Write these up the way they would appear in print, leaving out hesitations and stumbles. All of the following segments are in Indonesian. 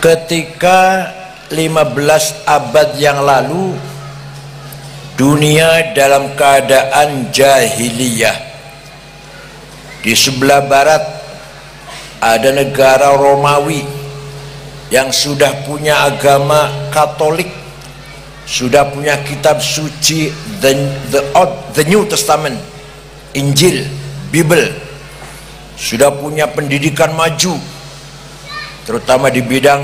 Ketika 15 abad yang lalu dunia dalam keadaan jahiliyah, di sebelah barat ada negara Romawi yang sudah punya agama Katolik, sudah punya kitab suci the New Testament, Injil, Bible, sudah punya pendidikan maju terutama di bidang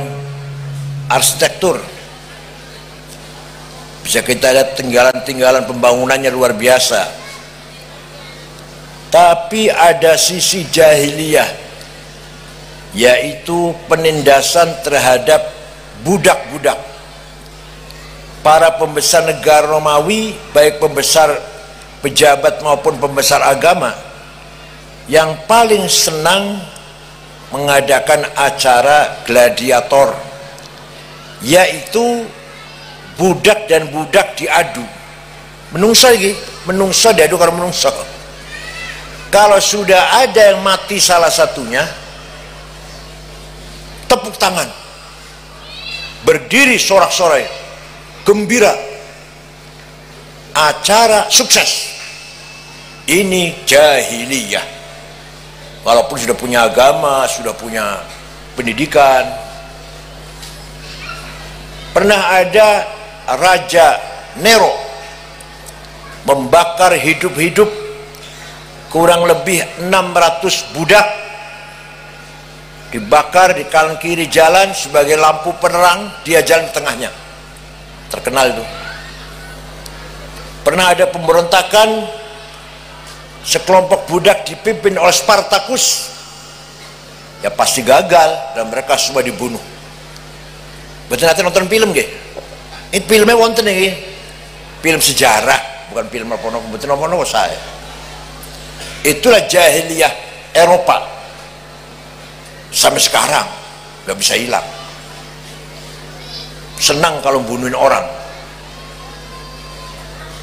arsitektur. Bisa kita lihat tinggalan-tinggalan pembangunannya luar biasa. Tapi ada sisi jahiliyah, yaitu penindasan terhadap budak-budak. Para pembesar negara Romawi, baik pembesar pejabat maupun pembesar agama, yang paling senang mengadakan acara gladiator, yaitu budak dan budak diadu. Menungso lagi, menungso diadu karena menungso. Kalau sudah ada yang mati salah satunya, tepuk tangan, berdiri sorak-sorai, gembira, acara sukses. Ini jahiliyah. Walaupun sudah punya agama, sudah punya pendidikan. Pernah ada Raja Nero membakar hidup-hidup kurang lebih 600 budak, dibakar di kanan kiri jalan sebagai lampu penerang, dia jalan di tengahnya. Terkenal itu. Pernah ada pemberontakan, sekelompok budak dipimpin oleh Spartacus, ya pasti gagal dan mereka semua dibunuh. Betul nanti nonton film gak? Ini filmnya wonten nih, film sejarah, bukan film apa-apa. Betul apa saya. Itulah jahiliyah Eropa sampai sekarang nggak bisa hilang. Senang kalau bunuhin orang.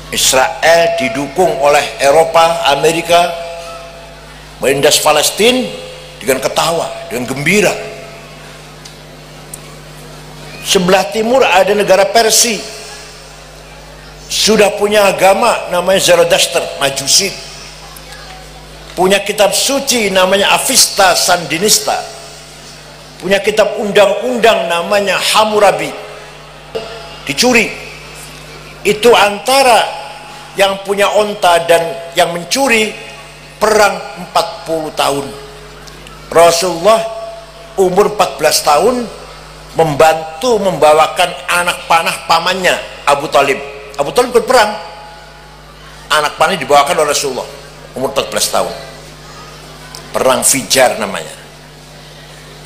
Israel didukung oleh Eropa, Amerika, menindas Palestina dengan ketawa, dengan gembira. Sebelah timur ada negara Persia, sudah punya agama namanya Zoroaster, Majusi, punya kitab suci namanya Avesta Sandinista, punya kitab undang-undang namanya Hammurabi, dicuri. Itu antara yang punya onta dan yang mencuri perang 40 tahun. Rasulullah umur 14 tahun membantu membawakan anak panah pamannya Abu Talib. Abu Talib ikut perang, anak panah dibawakan oleh Rasulullah umur 14 tahun. Perang Fijar namanya.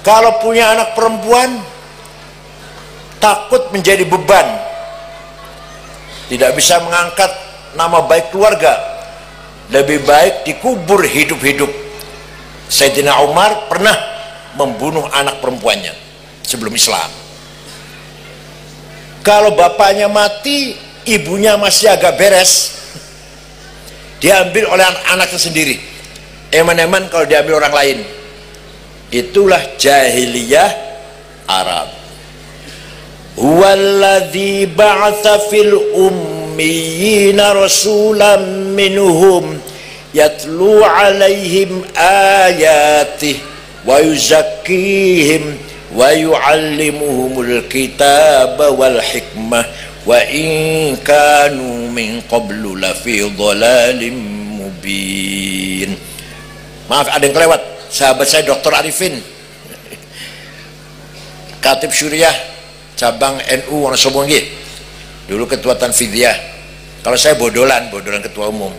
Kalau punya anak perempuan takut menjadi beban, tidak bisa mengangkat nama baik keluarga, lebih baik dikubur hidup-hidup. Sayyidina Umar pernah membunuh anak perempuannya sebelum Islam. Kalau bapaknya mati, ibunya masih agak beres, diambil oleh anaknya sendiri. Eman-eman kalau diambil orang lain. Itulah jahiliyah Arab. Huwallazi ba'atsa fil ummiyina rasulan minhum yatlu alaihim ayatih wa yuzakkihim wa yu'allimuhumul kitaba wal hikmah wa in kanu min qablu lafi dhalalin mubin. Maaf ada yang kelewat, sahabat saya Dr. Arifin, Katib Syuriah cabang NU Wonosobo nggih. Dulu ketua Tanfidiyah. Kalau saya bodolan ketua umum.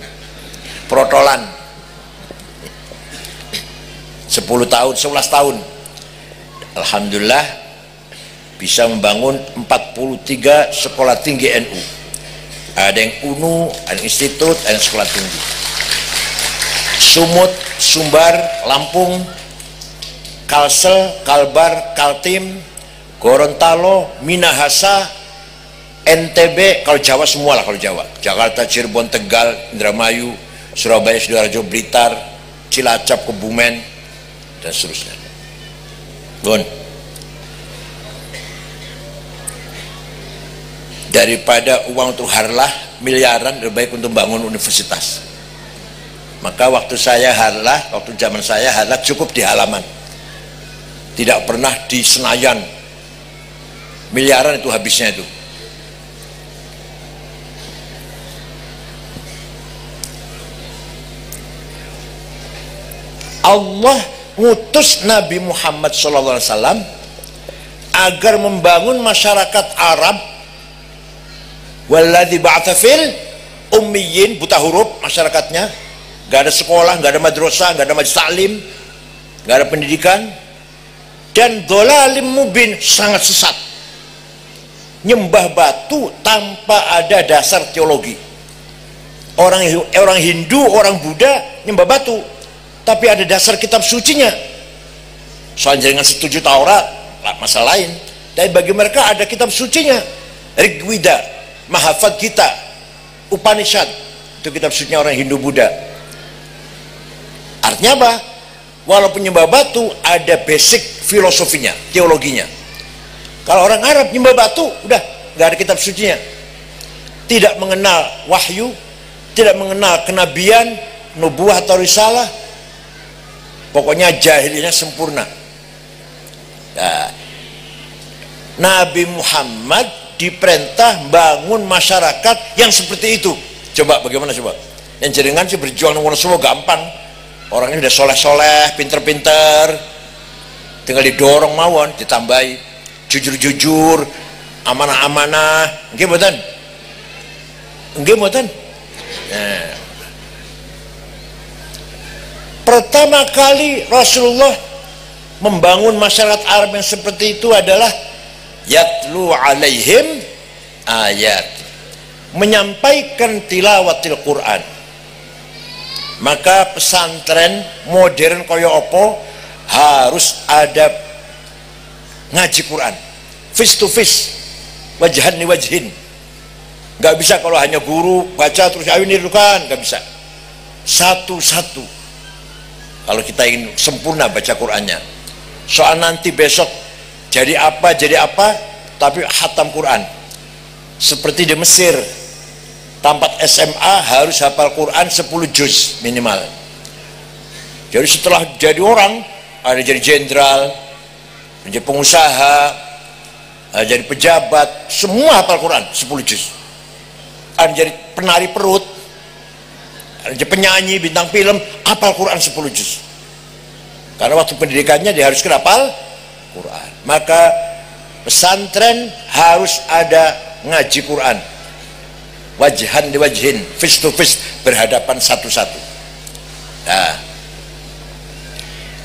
Protolan. 10 tahun, 11 tahun. Alhamdulillah bisa membangun 43 sekolah tinggi NU. Ada yang UNU, ada yang institut, ada yang sekolah tinggi. Sumut, Sumbar, Lampung, Kalsel, Kalbar, Kaltim, Gorontalo, Minahasa, NTB, kalau Jawa semua lah, kalau Jawa, Jakarta, Cirebon, Tegal, Indramayu, Surabaya, Sidoarjo, Blitar, Cilacap, Kebumen, dan seterusnya. Bun. daripada uang untuk harlah miliaran, lebih baik untuk bangun universitas. Maka waktu saya harlah, waktu zaman saya harlah cukup di halaman, tidak pernah di Senayan. Miliaran itu habisnya itu. Allah ngutus Nabi Muhammad SAW agar membangun masyarakat Arab. Walladzi ba'atsa fil ummiyin, buta huruf masyarakatnya, nggak ada sekolah, nggak ada madrasah, nggak ada majelis taklim, nggak ada pendidikan, dan dhalalim mubin, sangat sesat, nyembah batu tanpa ada dasar teologi. Orang Hindu, orang Buddha nyembah batu, tapi ada dasar kitab sucinya. Soal jangan setuju Taurat, masalah lain. Tapi bagi mereka ada kitab sucinya, Rigveda, Mahafad Gita, Upanishad, itu kitab sucinya orang Hindu Buddha. Artinya apa? Walaupun nyembah batu, ada basic filosofinya, teologinya. Kalau orang Arab nyembah batu, udah nggak ada kitab sucinya, tidak mengenal wahyu, tidak mengenal kenabian, nubuah atau risalah, pokoknya jahiliyahnya sempurna. Nah, Nabi Muhammad diperintah bangun masyarakat yang seperti itu. Coba bagaimana coba? Yang jenengan sih berjuang nomor semua gampang. Orangnya udah soleh-soleh, pinter-pinter, tinggal didorong mawon, ditambahi jujur-jujur, amanah-amanah. Nggih mboten? Nggih mboten? Nah, pertama kali Rasulullah membangun masyarakat Arab yang seperti itu adalah yatlu alaihim ayat, menyampaikan tilawatil Quran. Maka pesantren modern kaya opo harus ada ngaji Quran face to face, wajahan li wajhin. Nggak bisa kalau hanya guru baca terus ayo nirukan, nggak bisa. Satu-satu. Kalau kita ingin sempurna baca Qurannya, soal nanti besok jadi apa, tapi khatam Quran. Seperti di Mesir, tamat SMA harus hafal Quran 10 juz minimal. Jadi setelah jadi orang, ada jadi jenderal, menjadi pengusaha, jadi pejabat, semua hafal Quran 10 juz. Ada jadi penari perut, ada jadi penyanyi, bintang film, hafal Quran 10 juz. Karena waktu pendidikannya dia harus hafal Quran. Maka pesantren harus ada ngaji Quran, wajhan di wajhin, face to face, berhadapan satu-satu. Nah,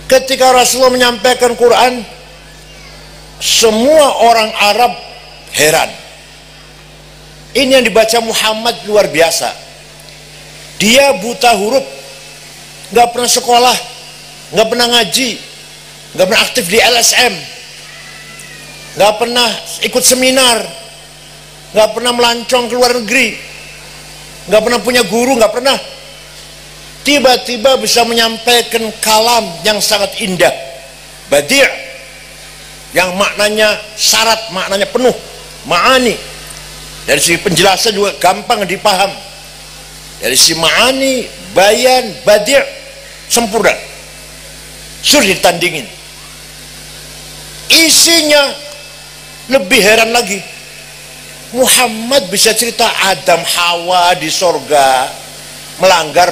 ketika Rasulullah menyampaikan Quran, semua orang Arab heran. Ini yang dibaca Muhammad luar biasa. Dia buta huruf, nggak pernah sekolah, nggak pernah ngaji, nggak pernah aktif di LSM, nggak pernah ikut seminar, nggak pernah melancong ke luar negeri, nggak pernah punya guru, nggak pernah. Tiba-tiba bisa menyampaikan kalam yang sangat indah, badi', yang maknanya syarat, maknanya penuh, ma'ani. Dari segi penjelasan juga gampang dipaham. Dari segi ma'ani, bayan, badi', sempurna, sulit ditandingin. Isinya lebih heran lagi, Muhammad bisa cerita Adam Hawa di sorga, melanggar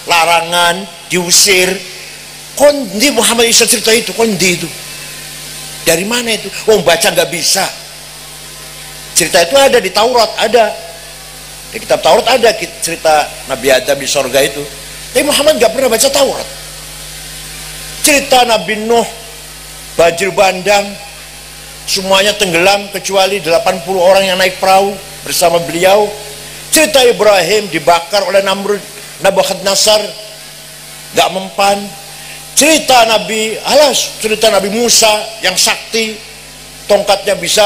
larangan, diusir. Kondi Muhammad bisa cerita itu, kondi itu. Dari mana itu? Oh, baca nggak bisa. Cerita itu ada di Taurat, ada di kitab Taurat, ada cerita Nabi Adam di sorga itu. Tapi Muhammad nggak pernah baca Taurat. Cerita Nabi Nuh, banjir bandang, semuanya tenggelam kecuali 80 orang yang naik perahu bersama beliau. Cerita Ibrahim dibakar oleh Namrud, Nabukadnasar, gak mempan. Cerita cerita Nabi Musa yang sakti, tongkatnya bisa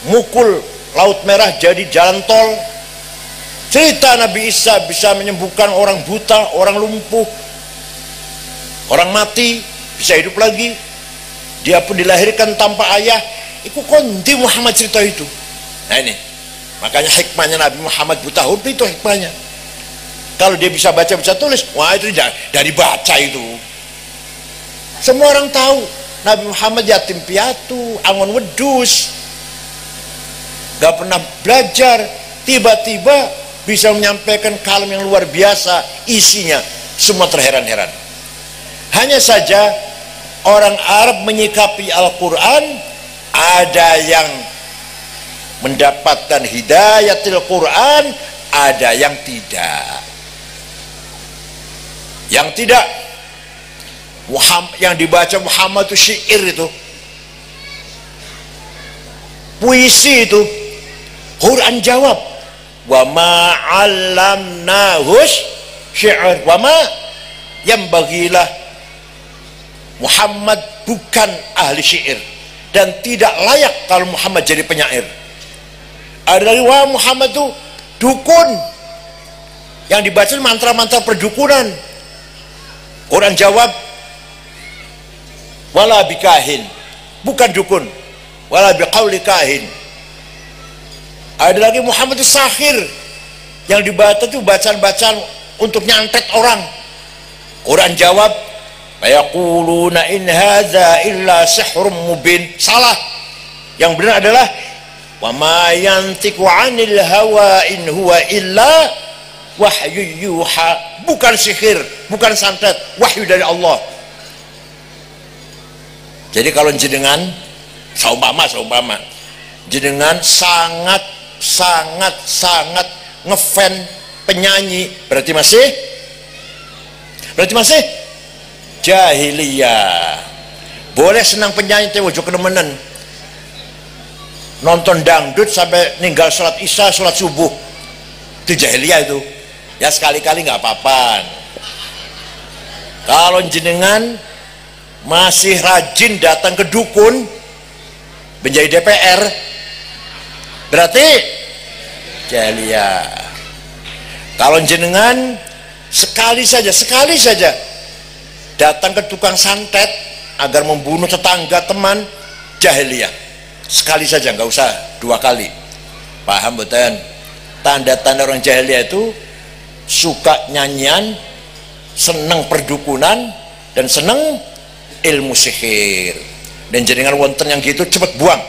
mukul Laut Merah jadi jalan tol. Cerita Nabi Isa bisa menyembuhkan orang buta, orang lumpuh, orang mati bisa hidup lagi. Dia pun dilahirkan tanpa ayah. Iku kondi Muhammad cerita itu. Nah ini Makanya hikmahnya Nabi Muhammad buta huruf itu hikmahnya. Kalau dia bisa baca bisa tulis, wah itu dari baca itu. Semua orang tahu Nabi Muhammad yatim piatu, angon wedus, gak pernah belajar, tiba-tiba bisa menyampaikan kalam yang luar biasa, isinya semua terheran-heran. Hanya saja orang Arab menyikapi Al-Quran, ada yang mendapatkan hidayatul Quran, ada yang tidak. Yang tidak, yang dibaca Muhammad itu syair, itu puisi, itu Quran jawab, wa ma 'allamnahus syair wa ma yambagilah. Muhammad bukan ahli syair dan tidak layak kalau Muhammad jadi penyair. Ada lagi, wah Muhammad itu dukun, yang dibaca mantra-mantra perdukunan. Quran jawab, wala bikahin, bukan dukun, wala biqauli kahin. Ada lagi Muhammad itu sahir, yang dibaca itu bacaan-bacaan untuk nyantet orang. Quran jawab, fayaquluna in hadza illa sihrun mubin. Salah. Yang benar adalah wa ma yantiqu 'anil hawa in huwa illa wahyu yuha. Bukan sihir, bukan santet, wahyu dari Allah. Jadi kalau jenengan seumpama jenengan sangat ngefan penyanyi, berarti masih jahiliyah. Boleh senang penyanyi tapi ojo kenemenan nonton dangdut sampai ninggal sholat isya, sholat subuh, itu jahiliyah itu. Ya sekali-kali nggak apa-apa. Kalau jenengan masih rajin datang ke dukun menjadi DPR, berarti jahiliyah. Kalau jenengan sekali saja datang ke tukang santet agar membunuh tetangga teman, jahiliyah. Sekali saja, nggak usah 2 kali. Paham betul? Tanda-tanda orang jahiliyah itu suka nyanyian, seneng perdukunan, dan seneng ilmu sihir. Dan jenengan wonten yang gitu cepet buang.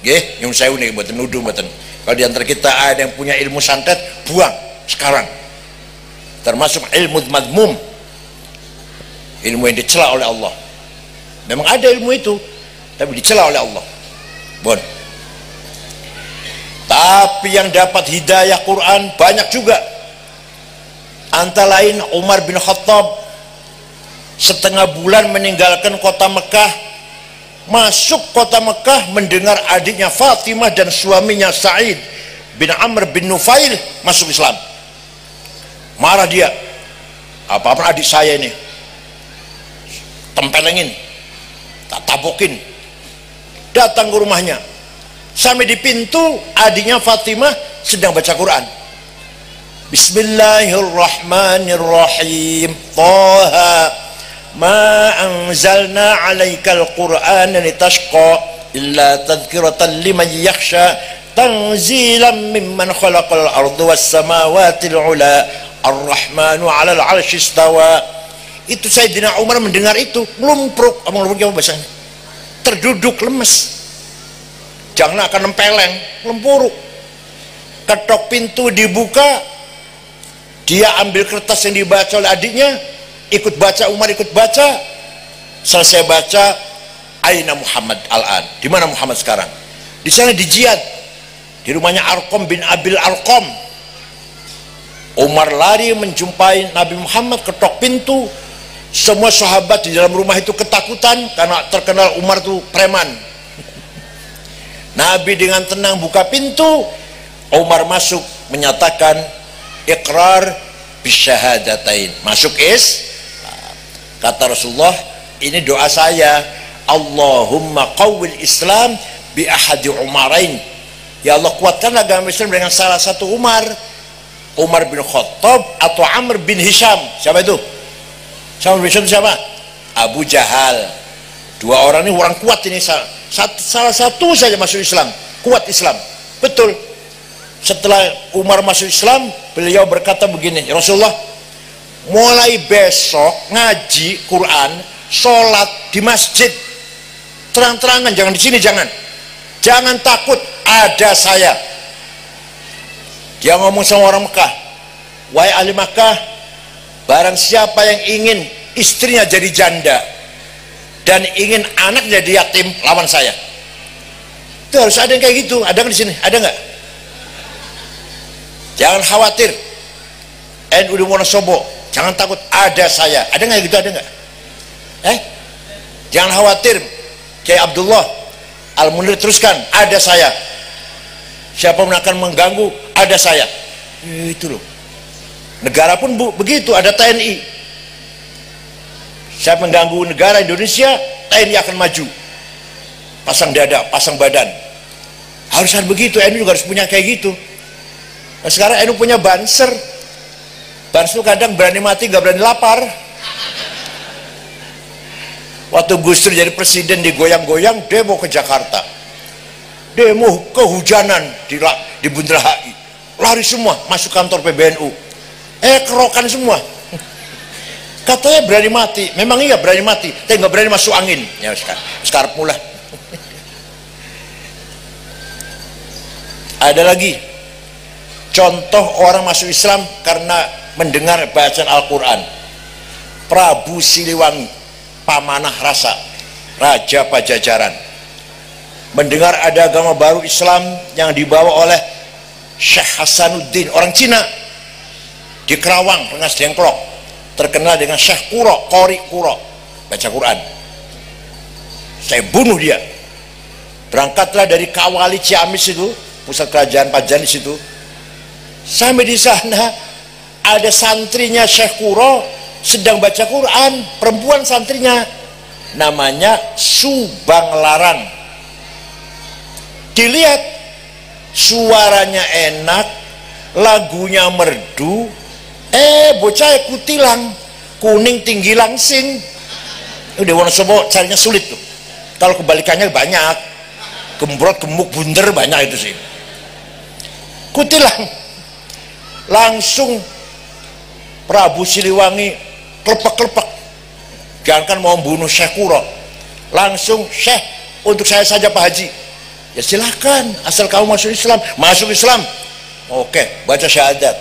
Nggih, yang saya nih mboten nuduh mboten. Kalau di antara kita ada yang punya ilmu santet, buang sekarang. Termasuk ilmu madmum, ilmu yang dicela oleh Allah. Memang ada ilmu itu, tapi dicela oleh Allah. Bon. Tapi yang dapat hidayah Quran banyak juga. Antara lain Umar bin Khattab, setengah bulan meninggalkan kota Mekah, masuk kota Mekah mendengar adiknya Fatimah dan suaminya Sa'id bin Amr bin Nufail masuk Islam. Marah dia, apa-apa adik saya ini, tempelengin, tak tabokin. Datang ke rumahnya, sampai di pintu adiknya Fatimah sedang baca Quran. Bismillahirrahmanirrahim. Taha ma anzalna 'alaikal qur'ana litashqa illa tadhkiratan liman yakhsha tanzilan mimman khalaqal arda was samawati al-'ula ar-rahmanu 'alal 'arsy istawa. Itu Sayyidina Umar mendengar itu ngelumpruk, apa bahasanya? Terduduk lemes. Jangan akan nempeleng, lempuruk. Ketok pintu dibuka, dia ambil kertas yang dibaca oleh adiknya, ikut baca, Umar ikut baca. Selesai baca, aina Muhammad al-an, di mana Muhammad sekarang? Di sana di jihad, di rumahnya Arqam bin Abil Arqam. Umar lari menjumpai Nabi Muhammad, ketok pintu. Semua sahabat di dalam rumah itu ketakutan karena terkenal Umar itu preman. Nabi dengan tenang buka pintu, Umar masuk menyatakan iqrar bisyahadatain, masuk kata Rasulullah, ini doa saya, Allahumma qawwil Islam bi ahadi Umarain. Ya Allah, kuatkan agama Islam dengan salah satu Umar bin Khattab atau Amr bin Hisham. Siapa itu? Salah bin Hisham siapa? Abu Jahal. 2 orang ini orang kuat ini, salah satu saja masuk Islam, kuat Islam. Betul. Setelah Umar masuk Islam, beliau berkata begini, ya Rasulullah, mulai besok ngaji Quran, sholat di masjid, terang-terangan, jangan di sini, jangan takut, ada saya. Dia ngomong sama orang Mekah, wahai ahli Mekah, barang siapa yang ingin istrinya jadi janda dan ingin anak jadi yatim, lawan saya. Itu harus ada yang kayak gitu. Ada nggak di sini? Ada nggak? Jangan khawatir, NU di Wonosobo, jangan takut, ada saya. Ada nggak gitu? Ada nggak? Jangan khawatir, Kiai Abdullah Al-Munir teruskan, ada saya. Siapa yang akan mengganggu, ada saya. Itu loh. Negara pun begitu, ada TNI. Siapa mengganggu negara Indonesia, TNI akan maju. Pasang dada, pasang badan. Harus ada begitu, NU juga harus punya kayak gitu. Nah, sekarang NU punya Banser. Banser kadang berani mati, gak berani lapar. Waktu Gus Dur jadi presiden, digoyang-goyang, demo ke Jakarta, demo kehujanan di Bundaran HI, lari semua masuk kantor PBNU, kerokan semua. Katanya berani mati, memang iya berani mati, tapi nggak berani masuk angin. Ya sekarang pula. Ada lagi contoh orang masuk Islam karena mendengar bacaan Al-Quran. Prabu Siliwangi, pamanah rasa, raja Pajajaran, mendengar ada agama baru Islam yang dibawa oleh Syekh Hasanuddin, orang Cina, di Kerawang, Rengas Dengklok, terkenal dengan Syekh Kuro, Qori Kuro, baca Quran. Saya bunuh dia. Berangkatlah dari Kawali Ciamis itu, pusat kerajaan Pajajaran di situ. Sampai di sana ada santrinya Syekh Kuro sedang baca Quran, perempuan santrinya, namanya Subang Larang. Dilihat suaranya enak, lagunya merdu, bocah kutilang, kuning tinggi langsing. Udah Wonosobo carinya sulit tuh. Kalau kebalikannya banyak, gembrot gemuk bunder banyak itu sih. Kutilang, langsung Prabu Siliwangi klepek-klepek. Jangankan mau bunuh Syekh Kuro, langsung, Syekh, untuk saya saja Pak Haji. Ya silahkan, asal kamu masuk Islam. Masuk Islam, oke, baca syahadat.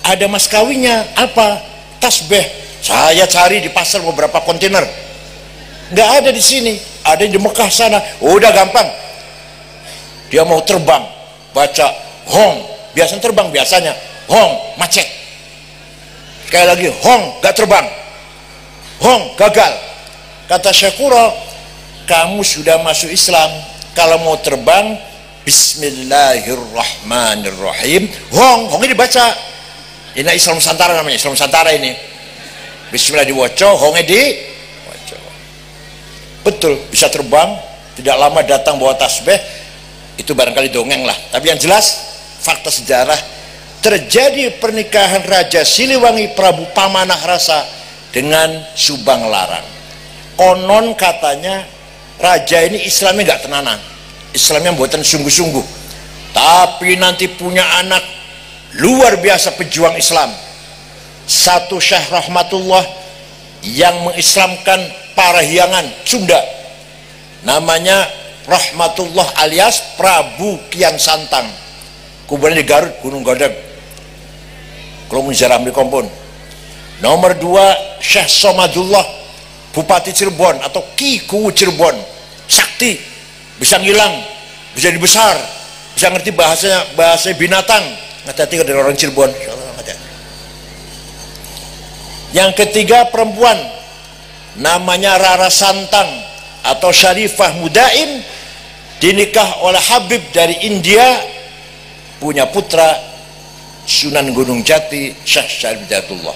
Ada mas kawinnya, apa? Tasbih. Saya cari di pasar beberapa kontainer, nggak ada di sini, ada di Mekah sana. Udah gampang, dia mau terbang, baca Hong, biasanya terbang, biasanya Hong, macet. Sekali lagi Hong, gak terbang, Hong, gagal. Kata Syekh Kuro, kamu sudah masuk Islam, kalau mau terbang Bismillahirrahmanirrahim, Hong, Hongnya dibaca. Ini Islam Nusantara namanya, Islam Nusantara ini. Bismillah diwoco, Hongnya diwoco. Betul, bisa terbang, tidak lama datang bawa tasbih. Itu barangkali dongeng lah, tapi yang jelas fakta sejarah, terjadi pernikahan Raja Siliwangi Prabu Pamanah Rasa dengan Subang Larang. Konon katanya raja ini Islamnya nggak tenanan, Islamnya buatan sungguh-sungguh, tapi nanti punya anak luar biasa pejuang Islam. Satu Syekh Rahmatullah yang mengislamkan Parahyangan Sunda, namanya Rahmatullah alias Prabu Kian Santang, kuburannya di Garut, Gunung Godeng, kalau menjarah di kompon. Nomor 2 Syekh Somadullah, Bupati Cirebon atau Ki Kuwu Cirebon, sakti, bisa ngilang, bisa dibesar, bisa ngerti bahasa binatang. Hati-hati dari orang Cirebon. Yang ketiga perempuan, namanya Rara Santang atau Syarifah Mudain, dinikah oleh Habib dari India, punya putra Sunan Gunung Jati Syekh Syarif Hidayatullah.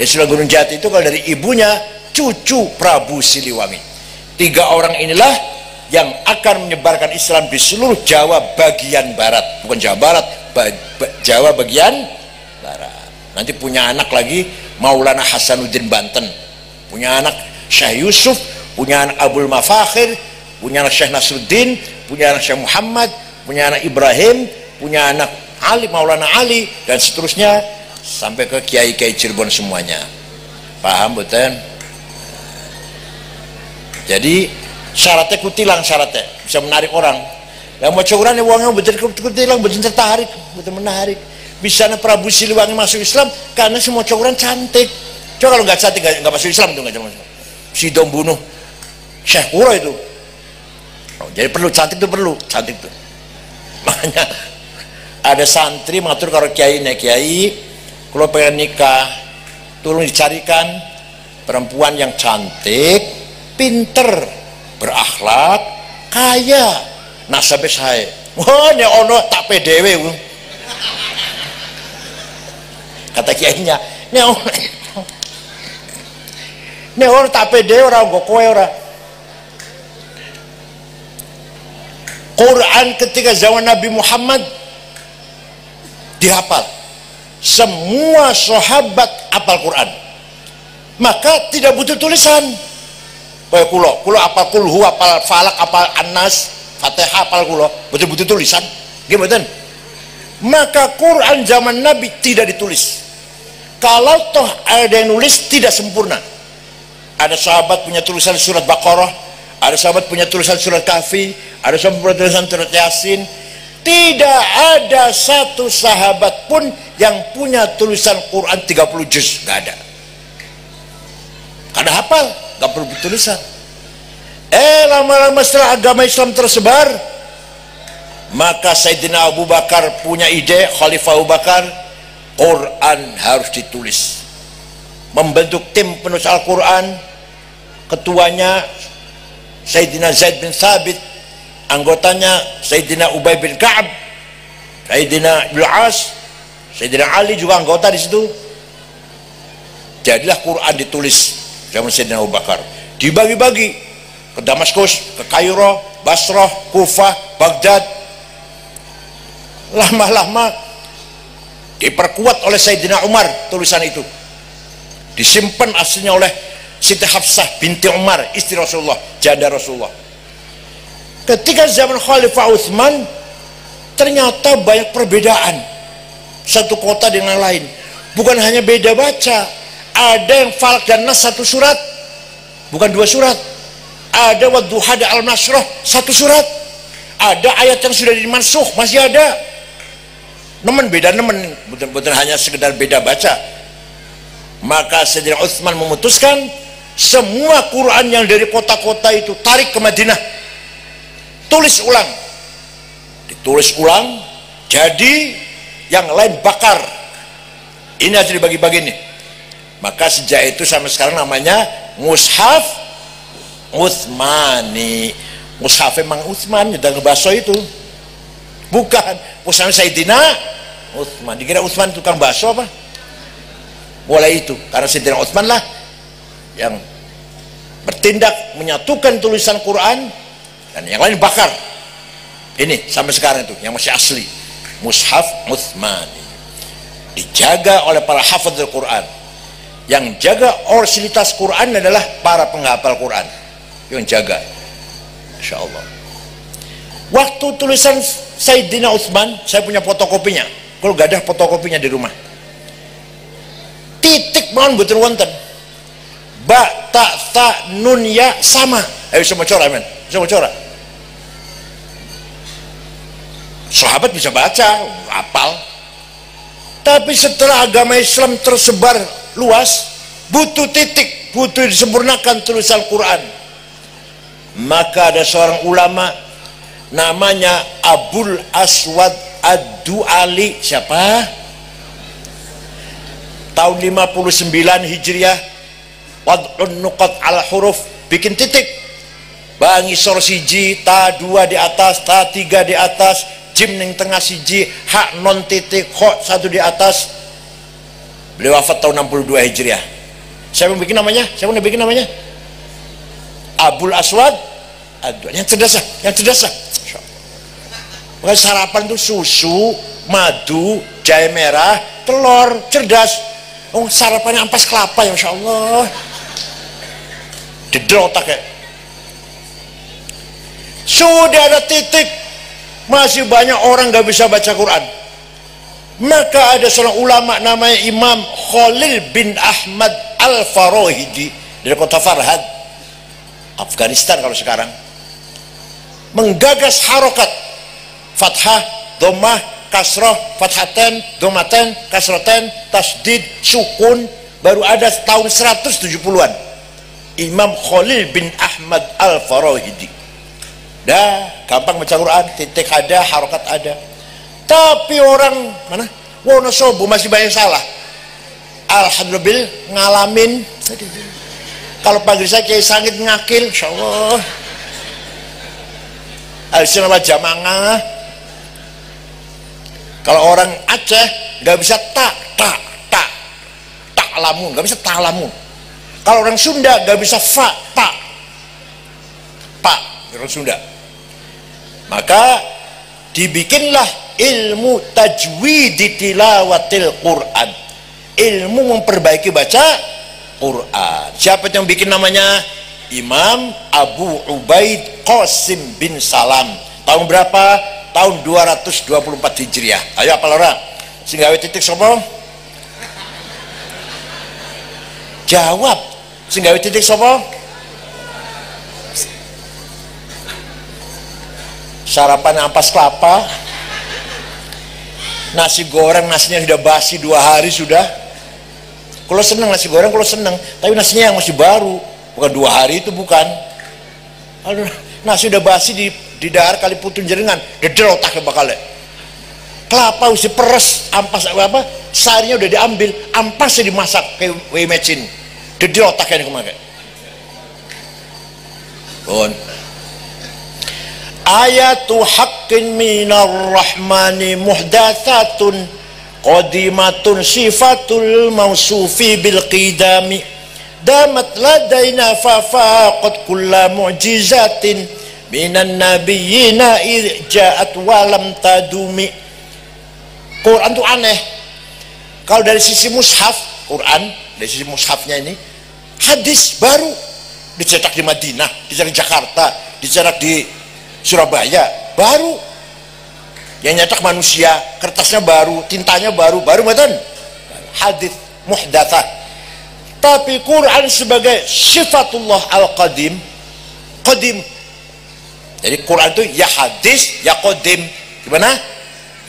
Ya, Sunan Gunung Jati itu kalau dari ibunya cucu Prabu Siliwangi. 3 orang inilah yang akan menyebarkan Islam di seluruh Jawa bagian barat, bukan Jawa Barat, Jawa bagian barat. Nanti punya anak lagi Maulana Hasanuddin Banten, punya anak Syekh Yusuf, punya anak Abdul Mafakhir, punya anak Syekh Nasruddin, punya anak Syekh Muhammad, punya anak Ibrahim, punya anak Ali, Maulana Ali, dan seterusnya sampai ke kiai-kiai Cirebon semuanya. Paham betul? Jadi syaratnya kutilang, syaratnya bisa menarik orang. Yang mau cokuran uangnya betul kutilang, betul tertarik, betul menarik. Bisa Prabu Siliwangi masuk Islam karena semua cokuran cantik. Coba kalau nggak cantik nggak masuk Islam tuh, nggak masuk. Si dom bunuh Syekh Kuro itu. Oh, jadi perlu cantik tuh, perlu cantik tuh. Makanya ada santri mengatur kalau kiai nih, kiai kalau pengen nikah tolong dicarikan perempuan yang cantik, pinter, berakhlak, kaya, nasabnya saya. Wah, ini ono tak PDW. Kata kiainya, ini orang tak PDW, orang gue kowe orang. Quran ketika zaman Nabi Muhammad dihafal, semua sahabat hafal Quran, maka tidak butuh tulisan. Kayak kulo apal kulhu, apal falak, apal anas, fatihah, apal kulo, betul-betul tulisan gimana? Maka Quran zaman Nabi tidak ditulis. Kalau toh ada yang nulis tidak sempurna. Ada sahabat punya tulisan surat Baqarah, ada sahabat punya tulisan surat Kahfi, ada sahabat punya tulisan surat Yasin. Tidak ada satu sahabat pun yang punya tulisan Quran 30 juz, nggak ada. Karena hafal, nggak perlu tulisan. Lama-lama setelah agama Islam tersebar, maka Sayyidina Abu Bakar punya ide, Khalifah Abu Bakar, Quran harus ditulis. Membentuk tim penulis Al-Quran, ketuanya Sayyidina Zaid bin Thabit, anggotanya Sayyidina Ubay bin Ka'ab, Sayyidina Ibn As, Sayyidina Ali juga anggota di situ. Jadilah Quran ditulis zaman Sayyidina Abu Bakar, dibagi-bagi ke Damaskus, ke Kairo, Basrah, Kufah, Baghdad. Lama-lama diperkuat oleh Sayyidina Umar tulisan itu, disimpan aslinya oleh Siti Hafsah binti Umar, istri Rasulullah, janda Rasulullah. Ketika zaman Khalifah Utsman, ternyata banyak perbedaan satu kota dengan lain. Bukan hanya beda baca, ada yang Falak dan Nas satu surat, bukan dua surat. Ada Wadduha dan Al-Nasrah satu surat. Ada ayat yang sudah dimansuh, masih ada. Nemen beda nemen, bukan hanya sekedar beda baca. Maka Sayyidina Utsman memutuskan semua Quran yang dari kota-kota itu tarik ke Madinah, tulis ulang, ditulis ulang, jadi yang lain bakar. Ini harus dibagi-bagi nih. Maka sejak itu sampai sekarang namanya Mushaf Utsmani. Mushaf emang Utsman, udah ngebaso itu. Bukan, Mushaf Sayyidina Utsman. Dikira Utsman tukang baso apa? Mulai itu, karena Sayyidina Utsman lah yang bertindak menyatukan tulisan Quran dan yang lain bakar. Ini sampai sekarang itu yang masih asli, Mushaf Utsmani, dijaga oleh para hafadzul Quran. Yang jaga orisinalitas Quran adalah para penghafal Quran yang jaga, Insya Allah. Waktu tulisan Sayyidina Utsman, saya punya fotokopinya. Kalau gak ada fotokopinya di rumah, titik mohon betul wonten, ba ta ta nun ya sama. Bisa macora men, bisa macora. Sahabat bisa baca, hafal. Tapi setelah agama Islam tersebar luas, butuh titik, butuh disempurnakan tulisan Quran. Maka ada seorang ulama namanya Abul Aswad Ad-Du'ali. Siapa? Tahun 59 Hijriah, wad'un nuqat ala huruf, bikin titik, bangi sor siji, ta dua di atas, ta tiga di atas, jim ning tengah siji, hak non titik, kho satu di atas. Beliau wafat tahun 62 Hijriah. Siapa yang bikin namanya? Siapa yang bikin namanya? Abul Aswad Ad-Du'ali. Yang cerdas, yang cerdas. Sarapan itu susu, madu, jahe merah, telur, cerdas. Oh, sarapannya ampas kelapa, ya Masya Allah. Dedel otaknya. Sudah ada titik, Masih banyak orang gak bisa baca Quran. Maka ada seorang ulama namanya Imam Khalil bin Ahmad Al-Farahidi dari kota Farhad, Afghanistan kalau sekarang, menggagas harokat fathah, dhammah, kasroh, fathaten, dhammaten, kasroten, tasdid, sukun. Baru ada tahun 170-an. Imam Khalil bin Ahmad Al-Farahidi. Dah gampang baca Quran, titik ada, harokat ada. Tapi orang mana? Wonosobo masih banyak salah. Alhamdulillah ngalamin. Kalau panggil saya Kiai Sangit ngakil, insyaallah. Al-Sinawat Jamangah. Kalau orang Aceh nggak bisa tak lamun, nggak bisa tak lamun. Kalau orang Sunda nggak bisa fa orang Sunda. Maka dibikinlah ilmu tajwid tilawatil Quran, ilmu memperbaiki baca Quran. Siapa yang bikin namanya? Imam Abu Ubaid Qasim bin Salam. Tahun berapa? Tahun 224 Hijriah. Ayo apal orang? Singgawe titik sopo? Jawab. Singgawe titik sopo? Sarapan ampas kelapa. Nasi goreng, nasinya sudah basi 2 hari sudah. Kalau seneng nasi goreng, kalau seneng, tapi nasinya yang masih baru, bukan 2 hari itu, bukan. Kalau nasi udah basi di dahar kali putun jaringan, dedel otaknya bakalnya. Kelapa udah peres, ampas apa? Sarinya udah diambil, ampasnya dimasak kayak whey mecin, dedel otaknya kemarin. Bon. Ayatu haqqin minar rahmani muhdatsatun qadimatun sifatul mausufi bil qidami damat ladaina fafaqat kulla mu'jizatin minan nabiyyina id ja'at walam tadumi. Quran itu aneh. Kalau dari sisi mushaf Quran, dari sisi mushafnya ini, hadis baru dicetak di Madinah, dicetak di Jakarta, dicetak di Surabaya, baru. Yang nyetak manusia, kertasnya baru, tintanya baru betul. Hadis muhdatsah. Tapi Quran sebagai sifatullah al-qadim, qadim. Jadi Quran itu ya hadis, ya qadim. Gimana?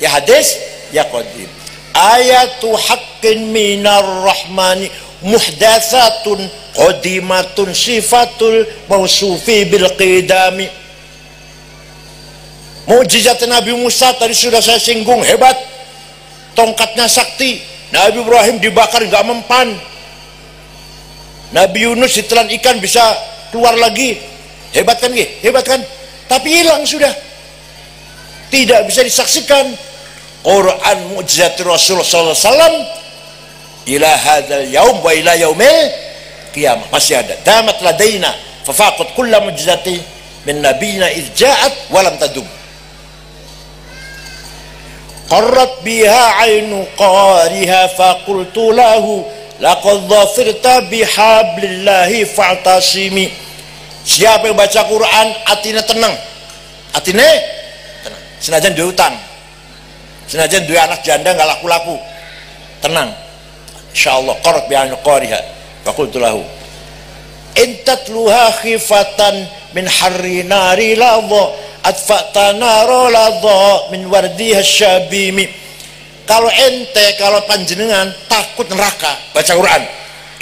Ya hadis, ya qadim. Ayatu haqqin minar rahmani muhdatsatun qadimatun sifatul mausufi bil qidami. Mukjizat Nabi Musa tadi sudah saya singgung, hebat. Tongkatnya sakti. Nabi Ibrahim dibakar nggak mempan. Nabi Yunus ditelan ikan bisa keluar lagi. Hebat kan? Hebat kan? Tapi hilang sudah. Tidak bisa disaksikan. Quran mukjizat Rasulullah SAW ila hadzal yaum wa ila yaumil qiyamah masih ada. Damat ladaina fafaqat kullu mukjizati min nabiyina idz ja'at wa lam tadum. Qarrat biha ainu qariha faqultu lahu laqad dhafirta bihablillahi fa'tasimi. Siapa yang baca Quran atine tenang, atine tenang, senajan duwe utang, senajan duwe anak janda nggak laku-laku, tenang insyaallah. Qarrat biha ainu qariha faqultu lahu intatluha khifatan min harri nari ladha atfatana roladha min wardiha syabimi. Kalau ente, kalau panjenengan takut neraka baca Quran,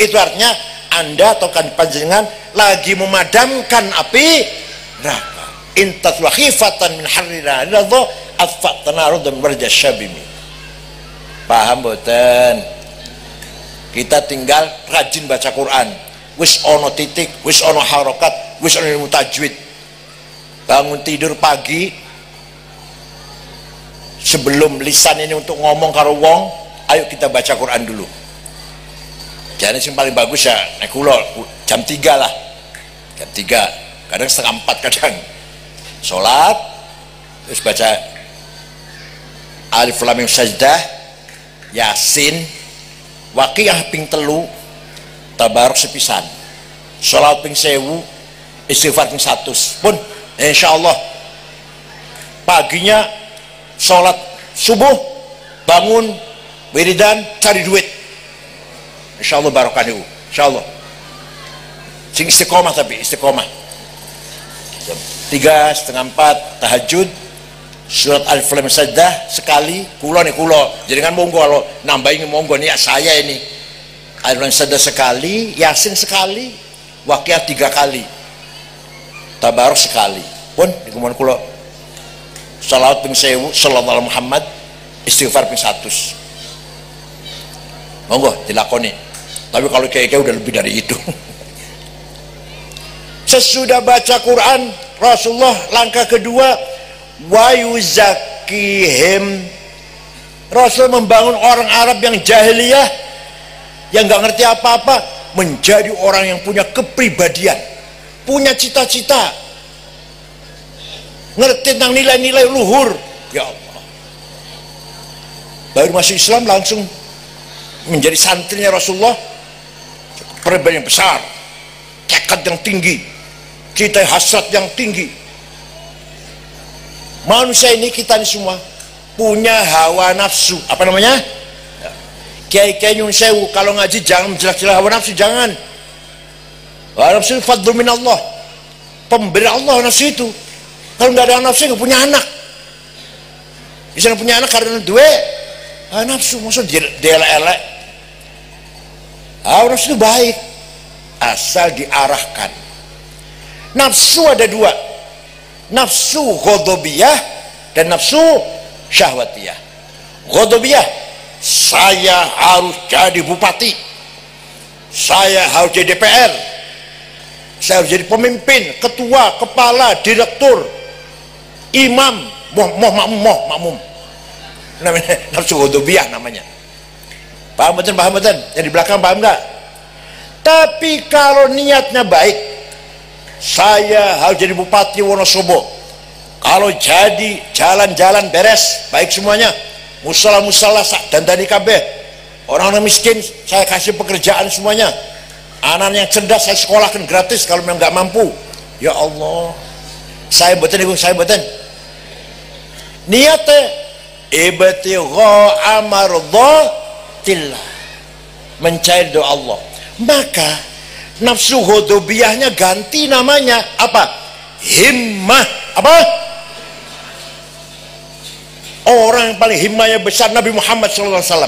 itu artinya anda atau kan panjenengan lagi memadamkan api neraka. Intatluha khifatan min harri nari ladha atfatana roladha min wardiha syabimi. Paham boten? Kita tinggal rajin baca Quran. Wis ono titik, wis ono harokat, wis ono ilmu tajwid. Bangun tidur pagi, sebelum lisan ini untuk ngomong karo wong, ayo kita baca Quran dulu. Jadi yang paling bagus ya naik kulol jam 3 lah, jam 3, kadang setengah 4 kadang. Sholat, terus baca Alif Lam Mim Sajdah, Yasin, Waqiah ping 3, Tabarok sepisan, sholat ping 1000, istighfar ping 100 pun. Insya Allah paginya sholat subuh, bangun wiridan, cari duit, insya Allah barokah niku, insya Allah. Sing istiqomah, tapi istiqomah. Jam 3:30, 4 tahajud, surat Alif Lam Sajdah sekali, kulo, jadi kan monggo kalau nambahin monggo nih saya ini Alif Lam Sajdah sekali, Yasin sekali, Waqiah 3 kali, Tabarok sekali, pun dikumpulkan kulo salawat ping 1000 sallallahu alaihi Muhammad, istighfar ping 100, monggo dilakoni. Tapi kalau kayak udah lebih dari itu. Sesudah baca Quran, Rasulullah langkah kedua, wa yuzakihim, Rasul membangun orang Arab yang jahiliyah, yang nggak ngerti apa-apa, menjadi orang yang punya kepribadian, punya cita-cita, ngerti tentang nilai-nilai luhur. Ya Allah, baru masuk Islam langsung menjadi santrinya Rasulullah, kepribadian yang besar, tekad yang tinggi, cita hasrat yang tinggi. Manusia ini, kita ini semua punya hawa nafsu. Apa namanya? Kiai-kiai nyun sewu, kalau ngaji jangan menjelas-jelas hawa nafsu, jangan. Hawa nafsu fadlu min Allah, pemberi Allah nafsu itu. Kalau nggak ada nafsu, nggak punya anak. Bisa punya anak karena duit, hawa nafsu, maksud dia elek. Hawa nafsu itu baik asal diarahkan. Nafsu ada dua, nafsu ghadabiyah dan nafsu syahwatiyah. Ghadabiyah, saya harus jadi bupati, saya harus jadi DPR, saya harus jadi pemimpin, ketua, kepala, direktur, imam, makmum, namanya nafsu ghadabiyah namanya. Paham betul? Yang di belakang paham nggak? Tapi kalau niatnya baik, saya harus jadi bupati Wonosobo, kalau jadi jalan-jalan beres, baik semuanya, musala dan dari kabeh, orang-orang miskin saya kasih pekerjaan semuanya, anak yang cerdas saya sekolahkan gratis kalau memang nggak mampu. Ya Allah, saya betul niatnya ibtigha amardhatillah, mencari doa Allah. Maka nafsu ghadabiyahnya ganti namanya apa? Himmah. Apa? Orang yang paling himmahnya besar Nabi Muhammad SAW.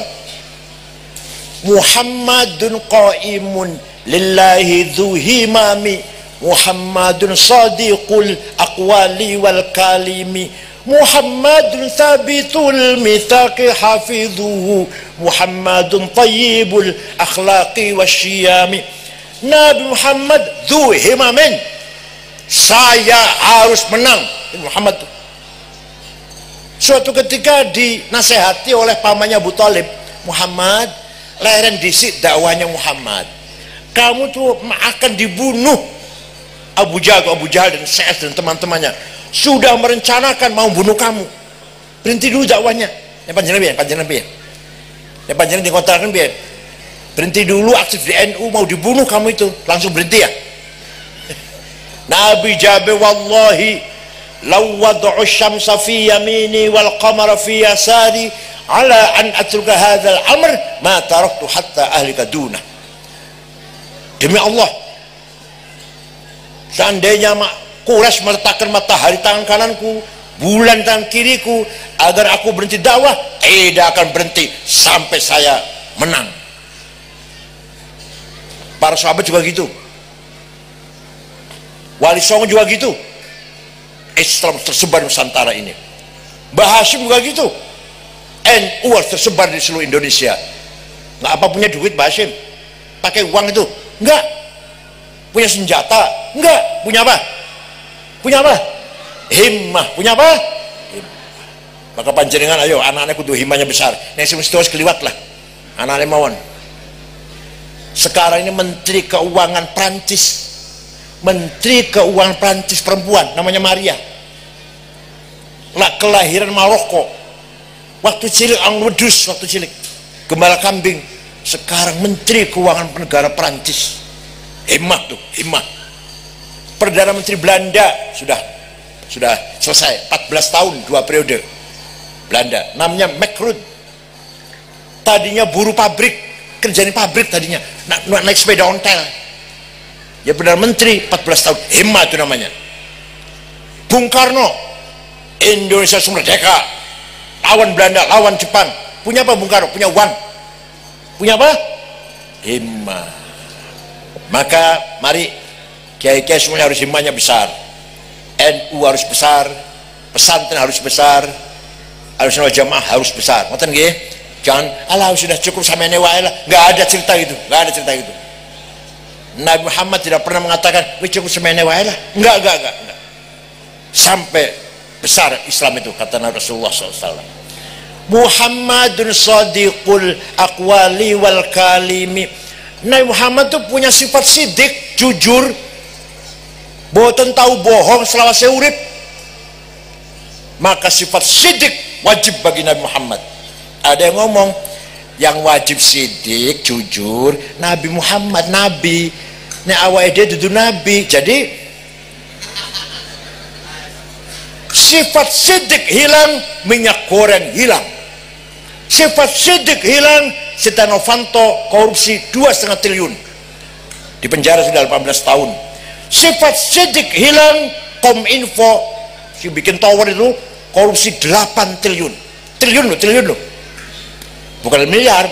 Muhammadun qaimun lillahi dhu himami, Muhammadun sadiqul aqwali wal kalimi, Muhammadun thabitul mithaqi hafidhuhu, Muhammadun tayyibul akhlaqi wasyiyami. Nabi Muhammad dhu himamin, saya harus menang. Muhammad suatu ketika dinasehati oleh pamannya Abu Talib, Muhammad, leren disik dakwahnya Muhammad, kamu tuh akan dibunuh. Abu Jahal dan CS dan teman-temannya sudah merencanakan mau bunuh kamu, berhenti dulu dakwahnya. Yang panjenengan dikontrakan biar berhenti dulu aktif di NU, mau dibunuh kamu itu, langsung berhenti ya. Nabi Jabe, wallahi law wad'u syamsa fi yamini wal qamara fi yasari ala an atruka hadzal amr ma taraktu hatta ahlika duna. Demi Allah, seandainya Quraisy meletakkan matahari tangan kananku, bulan tangan kiriku, agar aku berhenti dakwah, tidak akan berhenti sampai saya menang. Para sahabat juga gitu, Wali Songo juga gitu. Islam tersebar di Nusantara ini. Mbah Hashim juga gitu. NU tersebar di seluruh Indonesia. Nggak apa punya duit Mbah Hashim, pakai uang itu? Enggak. Punya senjata? Enggak. Punya apa? Punya apa? Himmah. Punya apa? Himmah. Maka panjenengan ayo, anak-anak kudu himmahnya besar. Nek sing wis keliwat lah. Anak-anak mawon. Sekarang ini Menteri Keuangan Prancis, Menteri Keuangan Prancis perempuan, namanya Maria, lah kelahiran Maroko, waktu cilik angwedus, waktu cilik gembala kambing, sekarang Menteri Keuangan negara Prancis. Himmah tuh, himmah. Perdana Menteri Belanda sudah sudah selesai 14 tahun 2 periode Belanda, namanya McRood. Tadinya buruh pabrik, kerjaan pabrik tadinya, naik sepeda ontel, ya benar menteri 14 tahun, hemat itu namanya. Bung Karno, Indonesia merdeka, lawan Belanda, lawan Jepang, punya apa Bung Karno? Punya uang, punya apa? Himmat. Maka mari kiai-kiai semuanya harus himmahnya besar. NU harus besar, pesantren harus besar, Ahlussunnah Jamaah harus besar. Ngoten nggih? Jangan alah sudah cukup sama ini wae lah. Enggak ada cerita itu, enggak ada cerita itu. Nabi Muhammad tidak pernah mengatakan wis cukup sama ini wae lah. Enggak. Sampai besar Islam itu, kata Nabi Rasulullah SAW. Muhammadun sadiqul aqwali wal kalimi. Nabi Muhammad itu punya sifat sidik, jujur, boten tahu bohong selawase urip. Maka sifat sidik wajib bagi Nabi Muhammad. Ada yang ngomong yang wajib sidik, jujur, Nabi Muhammad, Nabi. Nek awake dhewe dudu nabi. Jadi sifat sidik hilang, minyak goreng hilang. Sifat sidik hilang, Setia Novanto korupsi 2,5 triliun, di penjara sudah 18 tahun. Sifat sidik hilang, Kominfo si bikin tower itu korupsi 8 triliun. Triliun loh. Bukan miliar.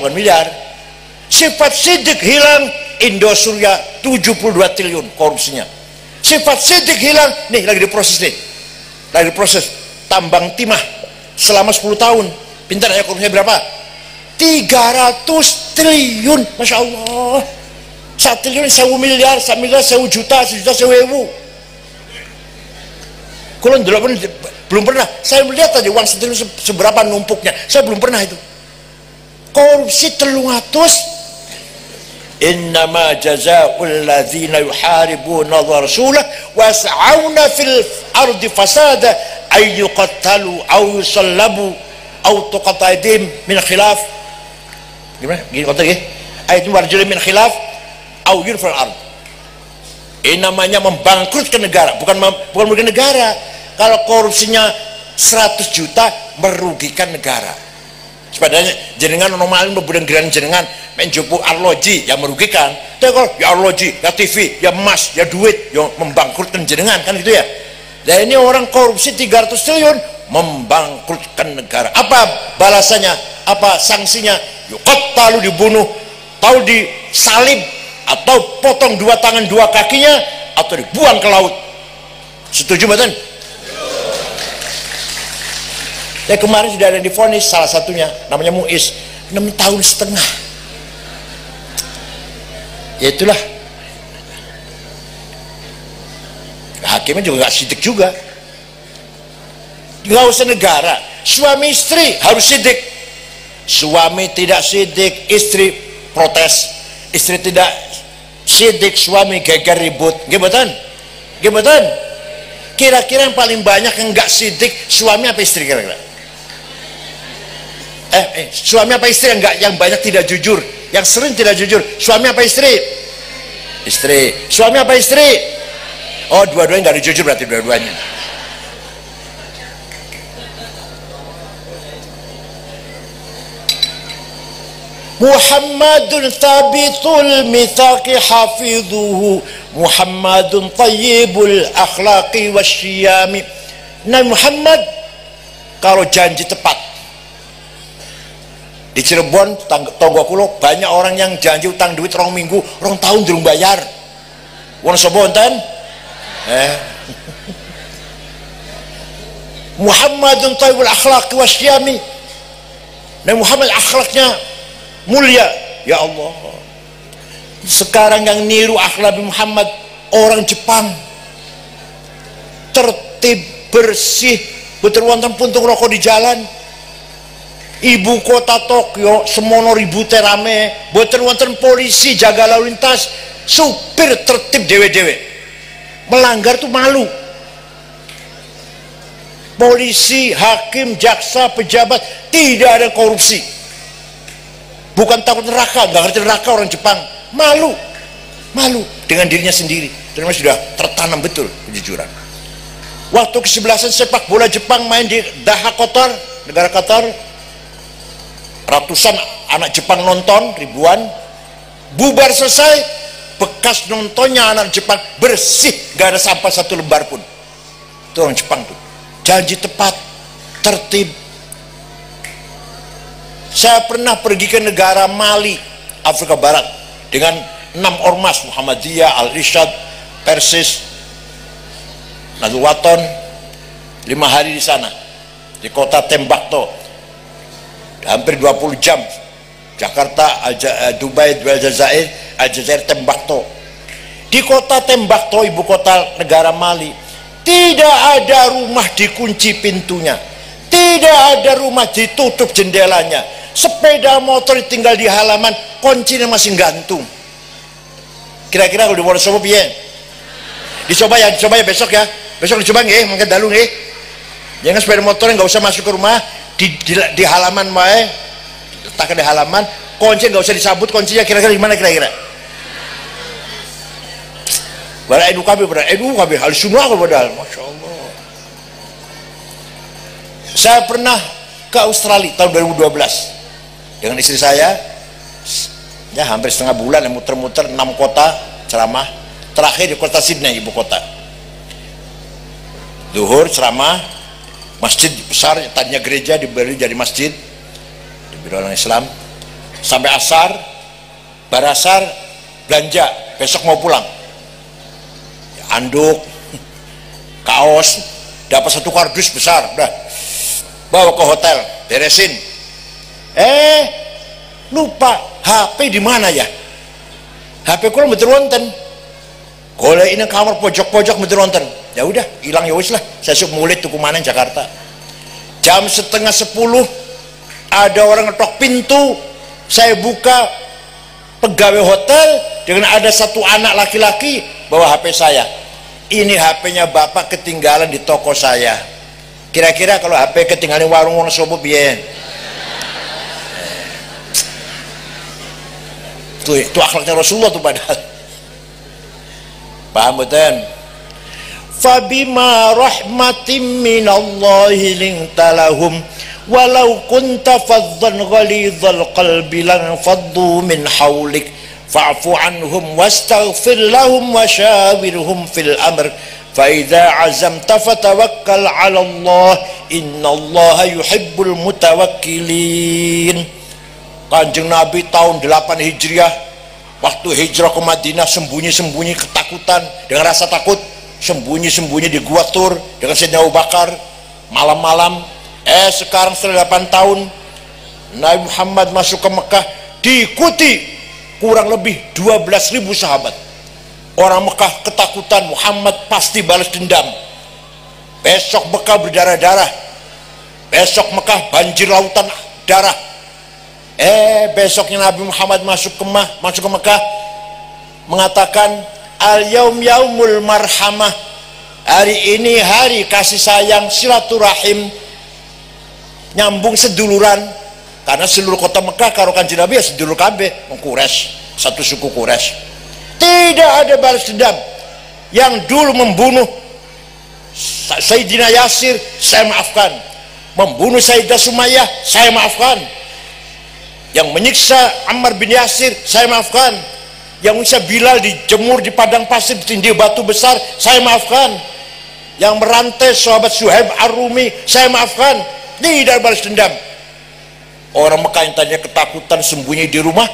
Sifat sidik hilang, Indosuria 72 triliun korupsinya. Sifat sidik hilang, nih lagi diproses tambang timah selama 10 tahun. Pintar ya, korupsinya berapa? 300 triliun, Masya Allah. 1 triliun 1 miliar, 1 miliar 1 juta, 1 juta 1 ewu. Kalau belum pernah saya melihat tadi uang 1 triliun seberapa numpuknya, saya belum pernah itu. Korupsi 300. Innama jazaa'ul ladzina yuharibuna rasulah wa yas'auna fil ardi fasada ay yuqattalu aw yusallabu aw tuqatta aydihim min khilaf. Gimana? Gini kata nggih. Ayat warjul min khilaf aw yurfal ard. Ini namanya membangkrutkan negara, bukan merugikan negara. Kalau korupsinya 100 juta merugikan negara. Sepadanya jenengan normalin bebudan geran jenengan menjupuk arloji yang merugikan. Tapi kalau ya arloji, ya TV, ya emas, ya duit yang membangkrutkan jenengan, kan gitu ya. Dan ini orang korupsi 300 triliun membangkrutkan negara. Apa balasannya? Apa sanksinya? Yuqattalu, dibunuh, atau disalib, atau potong 2 tangan 2 kakinya, atau dibuang ke laut. Setuju mboten? Ya kemarin sudah ada yang divonis, salah satunya namanya Muiz, 6,5 tahun. Ya itulah, hakimnya juga gak sidik juga. Gak usah negara, suami istri harus sidik. Suami tidak sidik, istri protes. Istri tidak sidik, suami geger ribut. Gimana? Kira-kira yang paling banyak yang gak sidik, suami apa istri kira-kira? Suami apa istri yang banyak tidak jujur, yang sering tidak jujur? Suami apa istri? Istri. Suami apa istri? Oh, dua-duanya nggak ada jujur, berarti dua-duanya. Muhammadun thabitul mithaqi hafidhuhu, Muhammadun tayyibul akhlaqi wasyiyami. Nabi Muhammad kalau janji tepat. Di Cirebon, tonggo kulo, banyak orang yang janji utang duit 2 minggu, 2 tahun durung bayar. Wong sapa wonten? Muhammadun thayyibul akhlaqi wasyiyami. Nabi Muhammad akhlaknya mulia. Ya Allah, sekarang yang niru akhlak Nabi Muhammad orang Jepang, tertib, bersih, betul wonten puntung rokok di jalan. Ibu kota Tokyo semono ribute rame, betul wonten polisi jaga lalu lintas, supir tertib dewe-dewe. Melanggar tuh malu. Polisi, hakim, jaksa, pejabat tidak ada korupsi. Bukan takut neraka, nggak ngerti neraka orang Jepang, malu dengan dirinya sendiri. Terus sudah tertanam betul kejujuran. Waktu kesebelasan sepak bola Jepang main di Doha Qatar, negara Qatar, ratusan anak Jepang nonton, ribuan, bubar selesai, bekas nontonnya anak Jepang bersih, gak ada sampah satu lembar pun. Itu orang Jepang tuh, janji tepat, tertib. Saya pernah pergi ke negara Mali, Afrika Barat, dengan 6 ormas, Muhammadiyah, Al-Irsyad, Persis, Nahdlatul Wathon, 5 hari di sana, di kota Tembakto, hampir 20 jam, Jakarta, Dubai, Aljazair, Tembakto. Di kota Tembakto, ibu kota negara Mali, tidak ada rumah dikunci pintunya, tidak ada rumah ditutup jendelanya, sepeda motor tinggal di halaman, kuncinya masih gantung. Kira-kira kalau di Wonosobo piye? Dicoba ya besok ya. Besok dicoba nggih, mangke dalu nggih. Jangan sepeda motornya nggak usah masuk ke rumah, di halaman wae. Letakkan di halaman, kunci nggak usah disabut, kuncinya kira-kira gimana kira-kira? Bara edu kabeh hal sunnah padahal, Masya Allah. Saya pernah ke Australia tahun 2012 dengan istri saya, ya hampir setengah bulan, muter-muter 6 kota ceramah. Terakhir di kota Sydney, ibu kota. Zuhur ceramah, masjid besar, tadinya gereja diberi jadi masjid, diberi orang Islam. Sampai asar, barasar, belanja, besok mau pulang. Anduk, kaos, dapat 1 kardus besar, udah bawa ke hotel, beresin. Lupa HP di mana ya? HP ku betul wonten. Golek ini kamar pojok-pojok betul wonten. Ya udah, hilang ya wis lah. Saya sup mulit tuku mana Jakarta. Jam setengah 10 ada orang ngetok pintu. Saya buka, pegawai hotel dengan ada 1 anak laki-laki bawa HP saya. Ini HP-nya bapak ketinggalan di toko saya. Kira-kira kalau HP ketinggalan warung Wonosobo piye? Itu akhlaknya Rasulullah tuh padahal. Paham betul? Fabima rahmatin minallahi lintalahum walau kunta faddan ghalidhal qalbi lan faddu min hawlik fa'fu anhum wastaghfir lahum washawirhum fil amr fa idza azamta fatawakkal 'ala Allah innallaha yuhibbul mutawakkilin. Kanjeng Nabi tahun 8 Hijriah waktu hijrah ke Madinah sembunyi-sembunyi ketakutan, dengan rasa takut sembunyi-sembunyi di Gua Tur dengan Sayyidina Abu Bakar malam-malam. Sekarang setelah 8 tahun Nabi Muhammad masuk ke Mekah, diikuti kurang lebih 12.000 sahabat. Orang Mekah ketakutan, Muhammad pasti balas dendam, besok Mekah berdarah-darah, besok Mekah banjir lautan darah. Besoknya Nabi Muhammad masuk ke Mekah mengatakan al-yaum yaumul marhamah, hari ini hari kasih sayang, silaturahim, nyambung seduluran, karena seluruh kota Mekah karo Kanjeng Nabi ya sedulur kabeh, Quraisy, satu suku Quraisy. Tidak ada balas dendam. Yang dulu membunuh Sayyidina Yasir saya maafkan, membunuh Sayyidah Sumayyah saya maafkan, yang menyiksa Ammar bin Yasir saya maafkan, yang menyiksa Bilal dijemur di padang pasir ditindih batu besar saya maafkan, yang merantai sahabat Suhaib Ar-Rumi saya maafkan. Tidak balas dendam. Orang Mekah yang tadinya ketakutan sembunyi di rumah,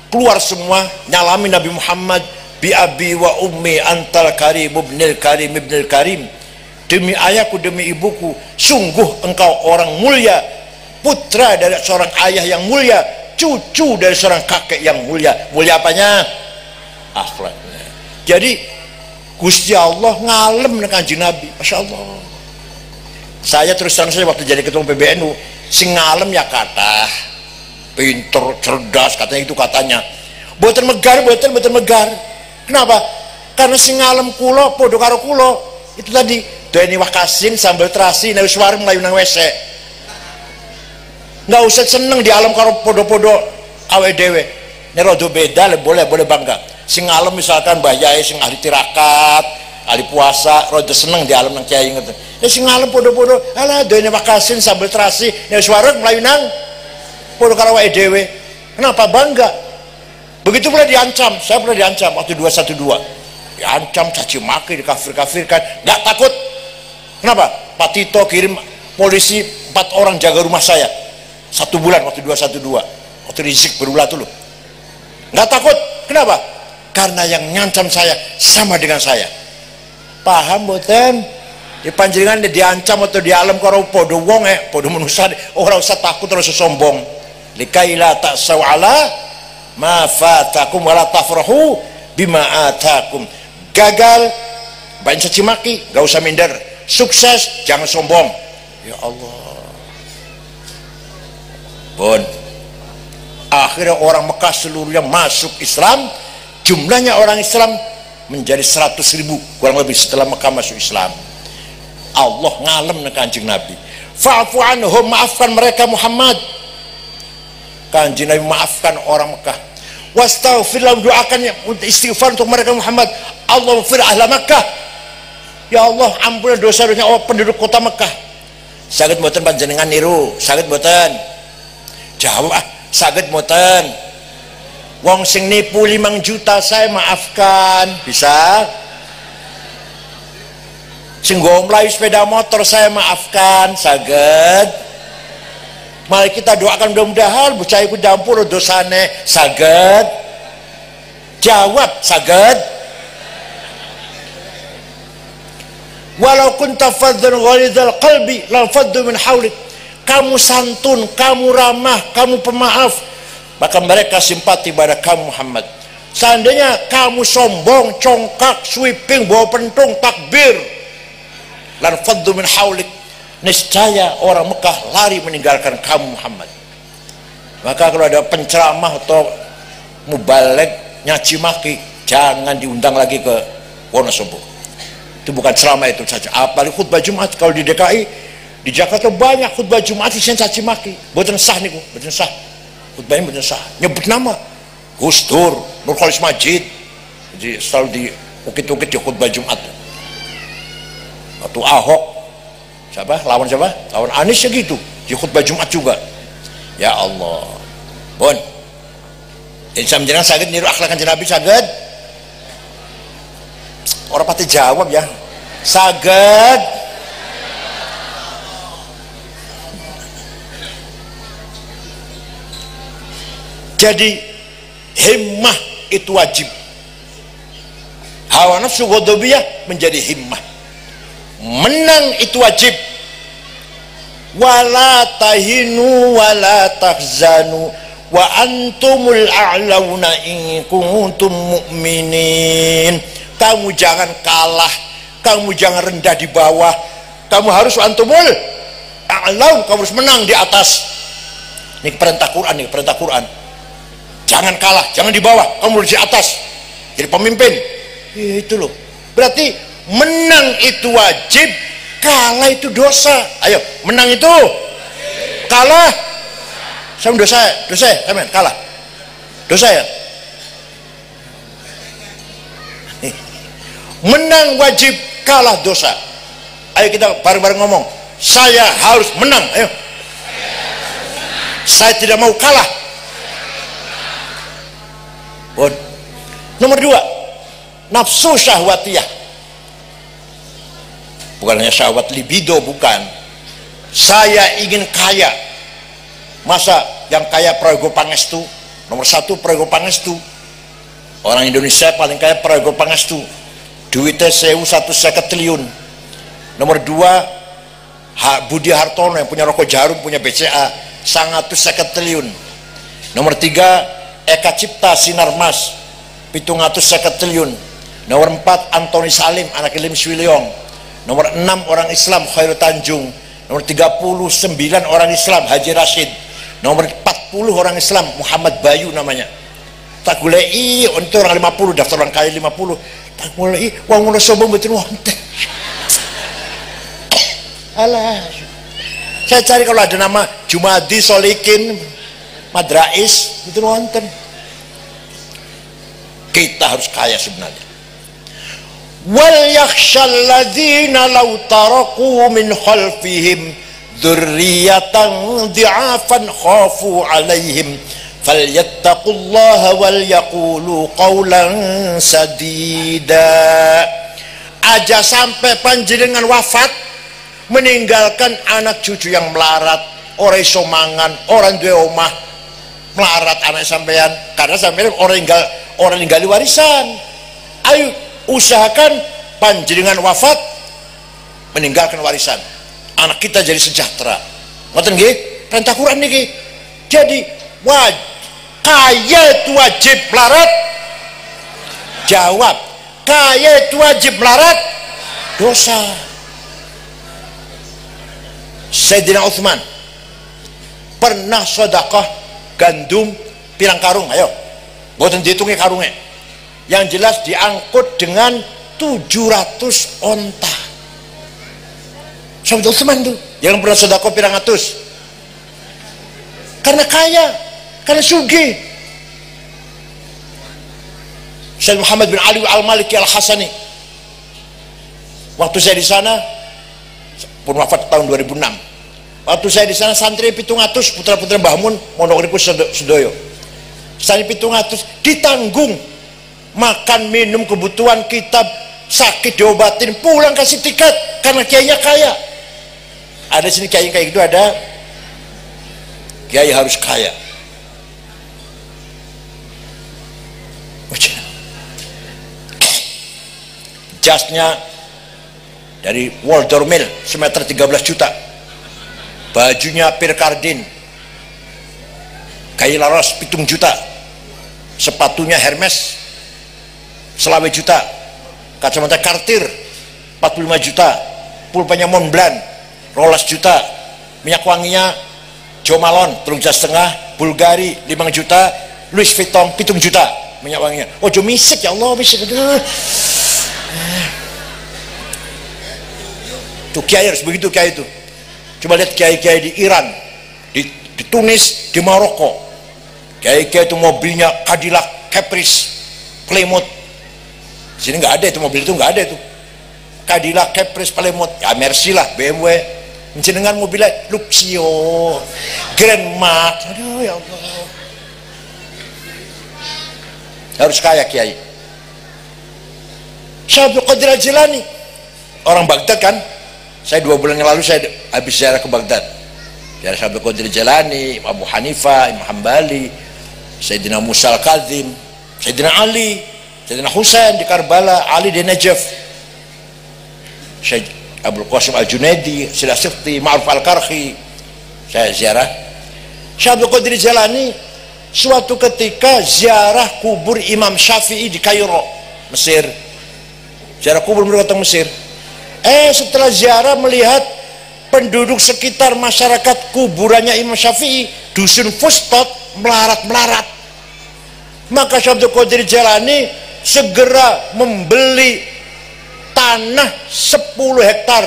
keluar semua nyalami Nabi Muhammad, bi abi wa ummi antal karim ibnil karim ibnil karim, demi ayahku demi ibuku sungguh engkau orang mulia, putra dari seorang ayah yang mulia, cucu dari seorang kakek yang mulia. Mulia apanya? Akhlaknya. Jadi Gusti Allah ngalem dengan Kanjeng Nabi, Masya Allah. Saya terus terang saja waktu jadi ketua PBNU, sing ngalem ya kata pinter, cerdas, katanya itu katanya. Boten megar. Kenapa? Karena sing ngalem kulo podo karo kulo. Itu tadi, doeni wakasin sambal terasi nek wis warung mlayu nang WC. Nggak usah seneng di alam karo podo-podo awe dewe. Nek rada beda boleh bangga. Sing ngalem misalkan Mbah Yai sing ahli tirakat, kali puasa rada seneng di alam nang kiai ngoten. Ya sing ngalem podo-podo, alah doene makasin sambel terasi, nek suwareg mlayu nang podo karo awake dhewe. Kenapa bangga? Begitu pula diancam, saya pernah diancam waktu 212. Diancam, caci maki, dikafir-kafirkan, nggak takut. Kenapa? Pak Tito kirim polisi 4 orang jaga rumah saya 1 bulan waktu 212, waktu Rizik berulah tuh loh. Nggak takut. Kenapa? Karena yang ngancam saya sama dengan saya. Paham boten? Di panjenengan diancam atau di alam karo podo wong podo manusia, ora usah takut, ora usah sombong. Likaila ta'saw ala ma fatakum wala tafrahu bima atakum. Gagal banyak caci maki, gak usah minder. Sukses jangan sombong. Ya Allah. Bon. Akhirnya orang Mekah seluruhnya masuk Islam. Jumlahnya orang Islam menjadi 100.000 kurang lebih setelah Mekah masuk Islam. Allah ngalem dengan Kanjeng Nabi. Fa'fu anhum, maafkan mereka Muhammad. Kanjeng Nabi maafkan orang Mekah. Wastaghfir lahum, doakan istighfar untuk mereka Muhammad. Allahumma fir ahla Mekah. Ya Allah, ampuni dosa-dosanya penduduk kota Mekah. Saged mboten panjenengan niru? Saged mboten? Jawab, saged mboten? Wong sing nipu 5 juta saya maafkan, bisa? Sing ngomlayu sepeda motor saya maafkan, saged? Mari kita doakan mudah-mudahan bocah iku dampur dosane, saged? Jawab, saged? Walau kunta faddan ghalidhal qalbi lam faddu min haulik. Kamu santun, kamu ramah, kamu pemaaf, maka mereka simpati pada kamu Muhammad. Seandainya kamu sombong, congkak, sweeping, bawa pentung, takbir, lan faddu min haulik, niscaya orang Mekah lari meninggalkan kamu Muhammad. Maka kalau ada penceramah atau mubaligh nyaci maki, jangan diundang lagi ke Wonosobo. Itu bukan ceramah itu saja. Apalagi khutbah Jumat. Kalau di DKI, di Jakarta banyak khutbah Jumat yang caci maki. Boten sah niku, boten sah. Khutbahnya boten sah. Nyebut nama Gus Dur, Nur Khalis Majid. Jadi selalu diukit-ukit di khutbah Jumat. Waktu Ahok, siapa? Lawan siapa? Lawan Anies ya gitu. Di khutbah Jumat juga. Ya Allah. Bon. Insya Allah saged niru akhlak Kanjeng Nabi, saged? Orang pati jawab ya. Saged. Jadi himmah itu wajib. Hawa nafsu ghadabiyah menjadi himmah. Menang itu wajib. Wala tahinu wala tahzanu wa antumul a'launa in kuntum mu'minin. Kamu jangan kalah, kamu jangan rendah di bawah, kamu harus antumul a'laun, kamu harus menang di atas. Ini perintah Quran, ini perintah Quran. Jangan kalah, jangan di bawah, kamu harus di atas. Jadi pemimpin. Itu loh. Berarti menang itu wajib, kalah itu dosa. Ayo, menang itu kalah. Sama dosa ya, kalah. Dosa ya. Menang wajib, kalah dosa. Ayo kita bareng-bareng ngomong, saya harus menang. Ayo, saya tidak mau kalah. Nomor 2, nafsu syahwatiyah. Bukan hanya syahwat libido, bukan. Saya ingin kaya. Masa yang kaya Prayogo Pangestu? Nomor 1 Prayogo Pangestu. Orang Indonesia paling kaya Prayogo Pangestu. Duitnya 1.150 triliun. Nomor 2 Budi Hartono yang punya Rokok Jarum, punya BCA 150 triliun. Nomor 3 Eka Cipta Sinarmas 750 triliun. Nomor 4 Antoni Salim anak Ilim Swilyong. Nomor 6 orang Islam Khairul Tanjung. Nomor 39 orang Islam Haji Rashid. Nomor 40 orang Islam Muhammad Bayu namanya. Tak goleki untuk orang 50, daftar orang kaya 50. Tak goleki wong ngono sombong mboten wonten. Alah. Saya cari kalau ada nama Jumadi Solikin Madrais mboten wonten. Kita harus kaya sebenarnya. wal yakhshal ladzina law taraku min khalfihim dzurriyyatan dhi'afan khafu 'alaihim falyattaqullaha wal yaqulu qawlan sadida. Aja sampai panjenengan wafat meninggalkan anak cucu yang melarat, orang iso mangan, orang duwe omah, melarat anak sampean, karena sampean orang ninggali warisan. Ayo usahakan panjenengan wafat meninggalkan warisan, anak kita jadi sejahtera. Ngoten nggih, perintah Quran niki. Jadi kaya itu wajib melarat? Jawab, kaya itu wajib melarat? Dosa. Sayyidina Utsman pernah sedekah gandum pirang karung, ayo boten dihitungi karungnya, yang jelas diangkut dengan 700 onta. Sayyidina Utsman tuh yang pernah sedekah pirang ratus, karena kaya, karena sugih. Sayyid Muhammad bin Ali al-Maliki al-Hasani, waktu saya di sana, pun wafat tahun 2006. Waktu saya di sana santri 700 putra-putra Mbah Mun mondok ribu sedoyo. Santri 700 ditanggung makan minum kebutuhan, kitab, sakit diobatin, pulang kasih tiket karena kiainya kaya. Ada sini kiai kayak gitu, ada kiai harus kaya. Jasnya dari Walter Mill semeter 13 juta, bajunya Pierre Cardin kain laras 7 juta, sepatunya Hermes selawe juta, kacamata Cartier 45 juta, pulpanya Montblanc 12 juta, minyak wanginya Jo Malone 3,5, Bulgari 5 juta, Louis Vuitton 7 juta minyak wanginya. Oh jo misik ya Allah, misik. Tuh kiai harus begitu, kiai itu. Coba lihat kiai-kiai di Iran, di Tunis, di Maroko. Kiai-kiai itu mobilnya Cadillac, Caprice, Plymouth. Di sini nggak ada itu, mobil itu nggak ada itu. Cadillac, Caprice, Plymouth, ya Mercy lah, BMW. Jenengan mobilnya Luxio, Grand Max. Aduh ya Allah. Harus kaya kiai. Syekh Abdul Qadir Al-Jilani, orang Baghdad kan. Saya 2 bulan yang lalu saya habis ziarah ke Baghdad. Ziarah Syekh Abdul Qadir Al-Jilani, Abu Hanifah, Imam Hambali, Sayyidina Musa Al-Kadzim, Sayyidina Ali, Sayyidina Husain di Karbala, Ali di Najaf, Syekh Abdul Qasim Al-Junaidi, Syekh Sifti, Ma'ruf Al-Karhi. Saya ziarah. Syekh Abdul Qadir Al-Jilani suatu ketika ziarah kubur Imam Syafi'i di Kairo, Mesir. Ziarah kubur beliau ke Mesir. Setelah ziarah melihat penduduk sekitar masyarakat kuburannya Imam Syafi'i, dusun Fustot, melarat-melarat. Maka Syekh Abdul Qadir Jilani segera membeli tanah 10 hektar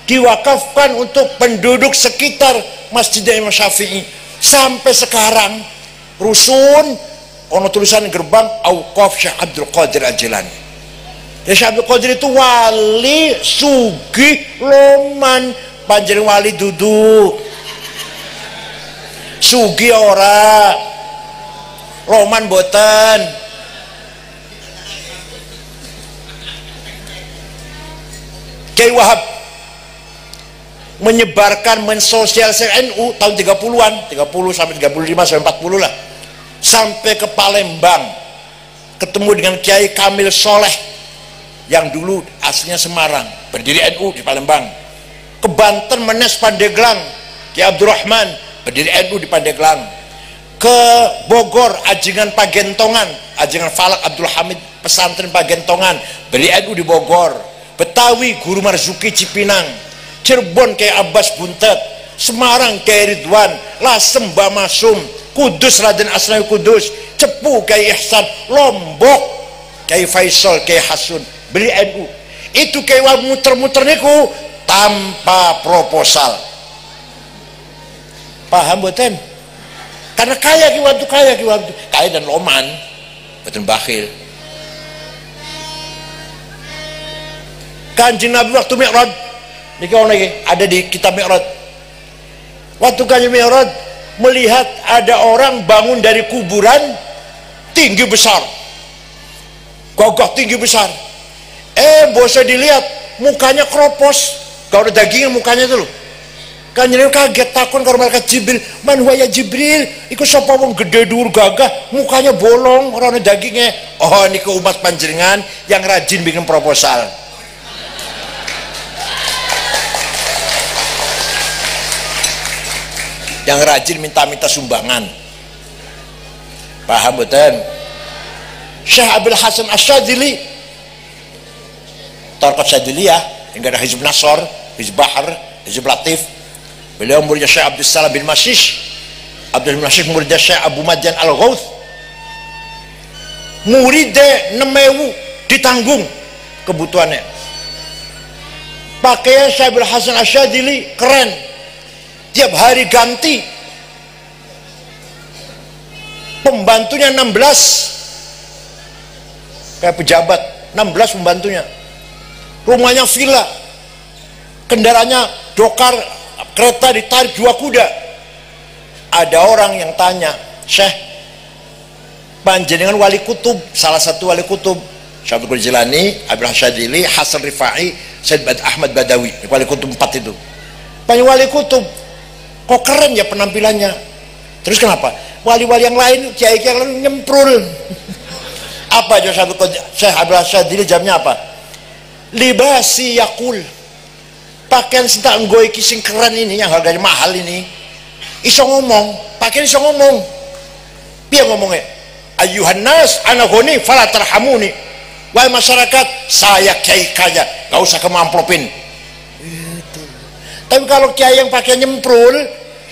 diwakafkan untuk penduduk sekitar Masjid Imam Syafi'i. Sampai sekarang rusun ono tulisan gerbang Auqaf Syekh Abdul Qadir Al-Jilani. Ya Syekh Abdul Qadir itu wali, sugih, loman, panjenengan wali duduk. Sugih ora, loman boten. Kiai Wahab menyebarkan mensosialisasi NU tahun 30-an, 30 sampai 35 sampai 40 lah. Sampai ke Palembang, ketemu dengan Kiai Kamil Soleh yang dulu aslinya Semarang, berdiri NU di Palembang. Ke Banten, Menes, Pandeglang, Kiai Abdurrahman, berdiri NU di Pandeglang. Ke Bogor, Ajengan Pagentongan, Ajengan Falak Abdul Hamid, pesantren Pagentongan, berdiri NU di Bogor. Betawi, Guru Marzuki Cipinang. Cirebon, Kiai Abbas Buntet. Semarang, Kiai Ridwan. Lasem, Mbah Masum. Kudus, Raden Asnawi Kudus. Cepu, Kiai Ihsan. Lombok, Kiai Faisal, Kiai Hasun, beli NU. Itu kayak muter-muter niku tanpa proposal. Paham boten? Karena kaya ki waktu kaya dan loman, boten bakhil. Kanjeng Nabi waktu Mi'raj niki ada di kitab Mi'raj. Waktu Kanjeng Mi'raj melihat ada orang bangun dari kuburan tinggi besar, gagah tinggi besar. Bosnya dilihat mukanya kropos, gak ada dagingnya mukanya itu loh. Kanjeng kaget takon karo malaikat Jibril, man huwa ya Jibril, iku sapa wong gede dhuwur gagah mukanya bolong ora ana dagingnya. Oh niku umat panjenengan yang rajin bikin proposal. Yang rajin minta-minta sumbangan. Paham betul? Syekh Abdul Hasan Asyadzili Tarqat Syadziliyah yang ada Hizb Nasr, Hizb Bahr, Hizb Latif. Beliau muridnya Syekh Abdul Salam bin Masyish. Abdul Masyish muridnya Syekh Abu Madjan Al-Ghauth. Muridnya 6.000 ditanggung kebutuhannya. Pakaian Syekh Abdul Hasan Asyadzili keren, tiap hari ganti. Pembantunya 16 kayak pejabat, 16 pembantunya. Rumahnya villa, kendaraannya dokar, kereta ditarik 2 kuda. Ada orang yang tanya, Syekh, panjenengan wali kutub, salah satu wali kutub, Syekh Abdul Jilani, Abdul Syadzili, Hasan Rifai, Syed Ahmad Badawi, wali kutub 4 itu. Panjang wali kutub, kok keren ya penampilannya. Terus kenapa? Wali-wali yang lain, kiai yang lain nyemprul. Apa aja Syekh Abdul Syadzili jamnya apa? Libasi yakul, pakaian sentak nggoy kising keren ini yang harganya mahal ini, iso ngomong, pakaian iso ngomong. Piye ngomongnya? Ayuhan nas ana ghani fala tarhamuni. Wahai masyarakat, saya kiai kaya, gak usah kemamplopin. Itu. Tapi kalau kiai yang pakai nyemprul,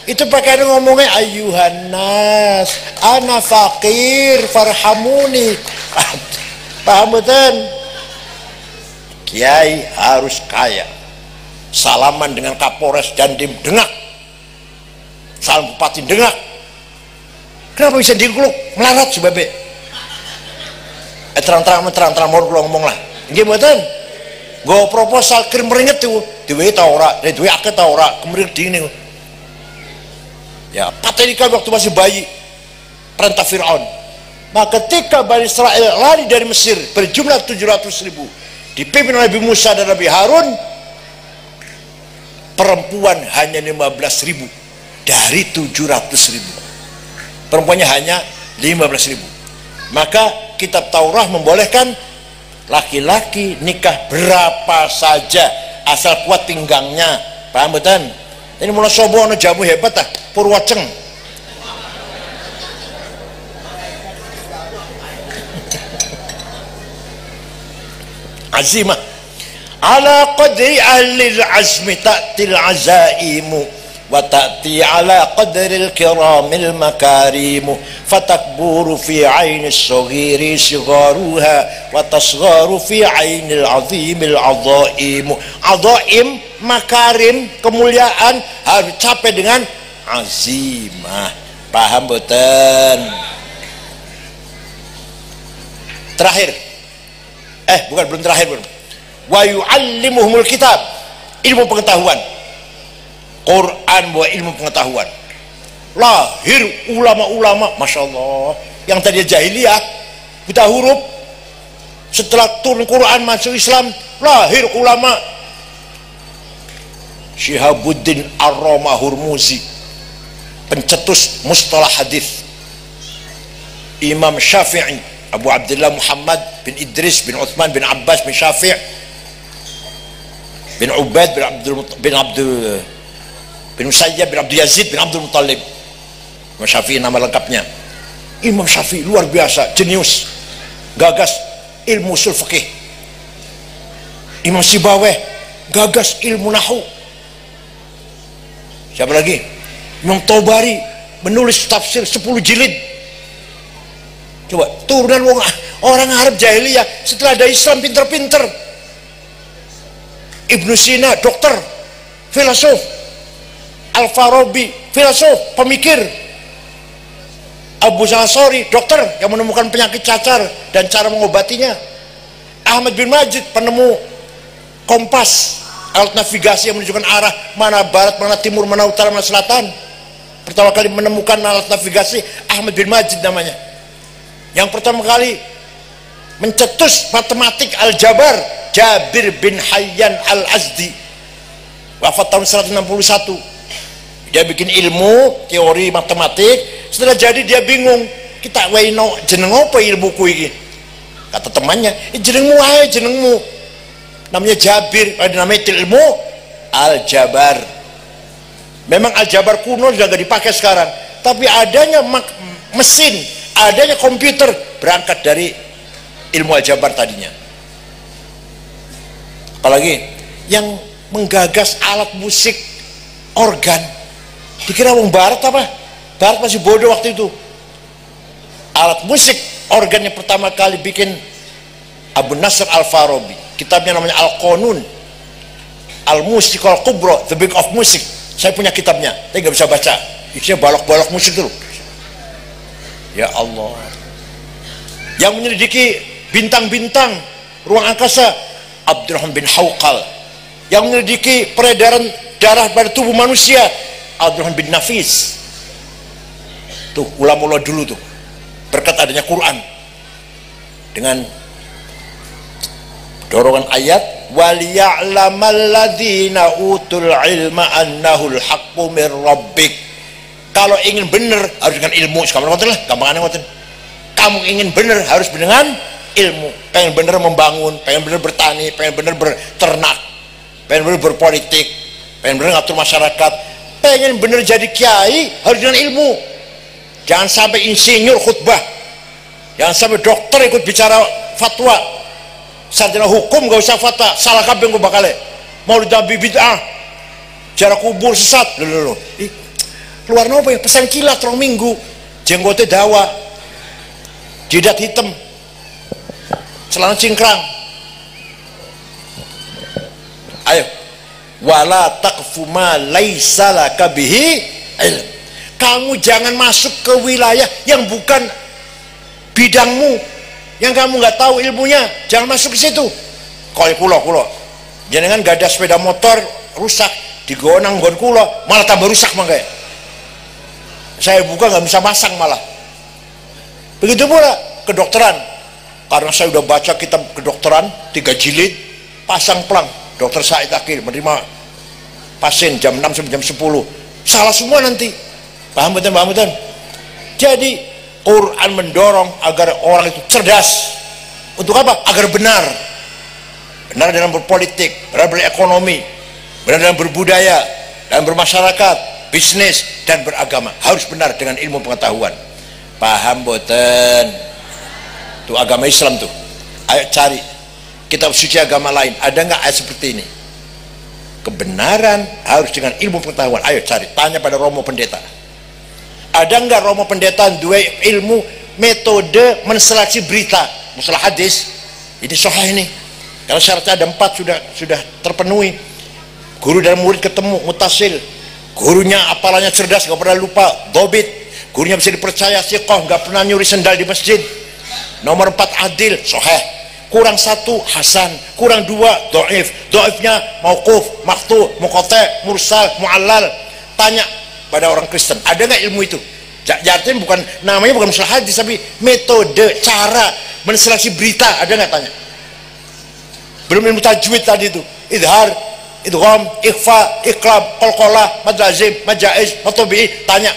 itu pakaian ngomongnya ayuhan nas ana fakir farhamuni. Paham betul? Kiai harus kaya, salaman dengan Kapolres Dandim dengak, salam bupati dengak. Kenapa bisa digeluk melarat sebabnya? Terang-terang mau ngomong lah. Gimana? Gue proposal kirim meringet tuh, duwe tau ora, duwe akeh tau ora, kemringet dini. Ya, patenika waktu masih bayi, perintah Fir'aun. Maka ketika Bani Israel lari dari Mesir berjumlah 700.000, dipimpin oleh Nabi Musa dan Nabi Harun, perempuan hanya 15.000 dari 700.000. Perempuannya hanya 15.000. Maka kitab Taurat membolehkan laki-laki nikah berapa saja asal kuat pinggangnya. Paham betul? Ini mulai sobo ana jamu hebat ah, Purwaceng. Azimah ala qadri ahli al-azmi ta'til azaimu wa ta'ti ala qadri al-kiramil makarimu fatakburu fi aini as-saghiri sigharuha wa tasgharu fi aini al-azimil azaimu. Azaim, makarim, kemuliaan harus capai dengan azimah. Paham betul? Terakhir, belum terakhir, belum. Wa yu'allimuhumul kitab, ilmu pengetahuan. Quran wa ilmu pengetahuan. Lahir ulama-ulama, masya Allah, yang tadi jahiliyah buta huruf, setelah turun Quran masuk Islam, lahir ulama. Syihabuddin Ar-Rama Hurmuzi, pencetus mustalah hadis. Imam Syafi'i, Abu Abdullah Muhammad bin Idris bin Uthman bin Abbas bin Syafi' bin Ubaid bin Musayyab bin Abdul Yazid bin Abdul Muttalib. Imam Syafi'i nama lengkapnya. Imam Syafi'i luar biasa, jenius, gagas ilmu usul fikih. Imam Sibaweh gagas ilmu nahwu. Siapa lagi? Imam Tobari menulis tafsir 10 jilid. Coba turunan orang Arab jahiliyah, setelah ada Islam pinter-pinter. Ibnu Sina dokter, filosof. Al-Farabi filosof, pemikir. Abu Zansori dokter yang menemukan penyakit cacar dan cara mengobatinya. Ahmad bin Majid penemu kompas, alat navigasi yang menunjukkan arah mana barat, mana timur, mana utara, mana selatan. Pertama kali menemukan alat navigasi Ahmad bin Majid namanya. Yang pertama kali mencetus matematik aljabar Jabir bin Hayyan al-Azdi, wafat tahun 161. Dia bikin ilmu teori matematik. Setelah jadi dia bingung, kita waino jeneng apa ilmuku ini? Kata temannya, jenengmu aja, jenengmu namanya Jabir, ada namanya ilmu aljabar. Memang aljabar kuno sudah gak dipakai sekarang, tapi adanya mesin, adanya komputer berangkat dari ilmu aljabar tadinya. Apalagi yang menggagas alat musik organ, dikira orang barat apa? Barat masih bodoh waktu itu. Alat musik organ yang pertama kali bikin Abu Nasr Al-Farabi, kitabnya namanya Al-Qanun Al-Musiqal Kubra, The Book of Music. Saya punya kitabnya, tapi nggak bisa baca, isinya balok-balok musik dulu. Ya Allah. Yang menyelidiki bintang-bintang ruang angkasa Abdurrahman bin Hawqal. Yang menyelidiki peredaran darah pada tubuh manusia Abdurrahman bin Nafis. Tuh ulama-ulama dulu tuh, berkat adanya Quran dengan dorongan ayat waliya'lamal ladzina utul ilma annahul haqqu mir rabbik. Kalau ingin benar harus dengan ilmu. Sekarang ngoten lah, gampangannya ngoten. Kamu ingin benar harus dengan ilmu. Pengen benar membangun, pengen benar bertani, pengen benar berternak, pengen benar berpolitik, pengen benar ngatur masyarakat, pengen benar jadi kiai harus dengan ilmu. Jangan sampai insinyur khutbah, jangan sampai dokter ikut bicara fatwa, sarjana hukum gak usah fatwa, salah kabeh gue bakal mau didabi bid'ah, jarak kubur sesat. Loh. Keluar nopo ya, pesan kilat 2 minggu, jenggotnya dawa, jidat hitam, celana cingkrang. Ayo, wala taqfu ma laisa laka bihi ilm. Kamu jangan masuk ke wilayah yang bukan bidangmu, yang kamu nggak tahu ilmunya, jangan masuk ke situ. Kalau kulo jenengan gak ada sepeda motor rusak digonang gon kulo, malah tambah rusak mangga. Saya buka nggak bisa masang malah. Begitu pula kedokteran, karena saya udah baca kitab kedokteran 3 jilid, pasang pelang. Dokter Said Akil menerima pasien jam 6 sampai jam 10, salah semua nanti. Paham betul? Jadi Quran mendorong agar orang itu cerdas. Untuk apa? Agar benar dalam berpolitik, benar berekonomi, benar dalam berbudaya, dalam bermasyarakat, bisnis, dan beragama. Harus benar dengan ilmu pengetahuan. Paham boten? Tuh agama Islam tuh. Ayo cari kitab suci agama lain, ada nggak ayat seperti ini? Kebenaran harus dengan ilmu pengetahuan. Ayo cari, tanya pada Romo Pendeta. Ada nggak Romo Pendeta dua ilmu metode menseleksi berita masalah hadis? Ini sahih ini. Kalau syaratnya ada 4 sudah terpenuhi. Guru dan murid ketemu, mutasil. Gurunya apalannya cerdas, nggak pernah lupa, dobit. Gurunya bisa dipercaya, siqah, nggak pernah nyuri sendal di masjid. Nomor 4 adil, sahih. Kurang 1 hasan, kurang 2 dhaif. Dhaifnya mauquf, maqtu, muqata', mursal, mu'allal. Tanya pada orang Kristen, ada nggak ilmu itu? Artinya bukan, namanya bukan masalah hadis, tapi metode, cara menseleksi berita, ada nggak? Tanya. Belum ilmu tajwid tadi itu, idhar, idgham, ikhfa, iqlab, qalqalah, madlazim, majaiz, matobi'i. Tanya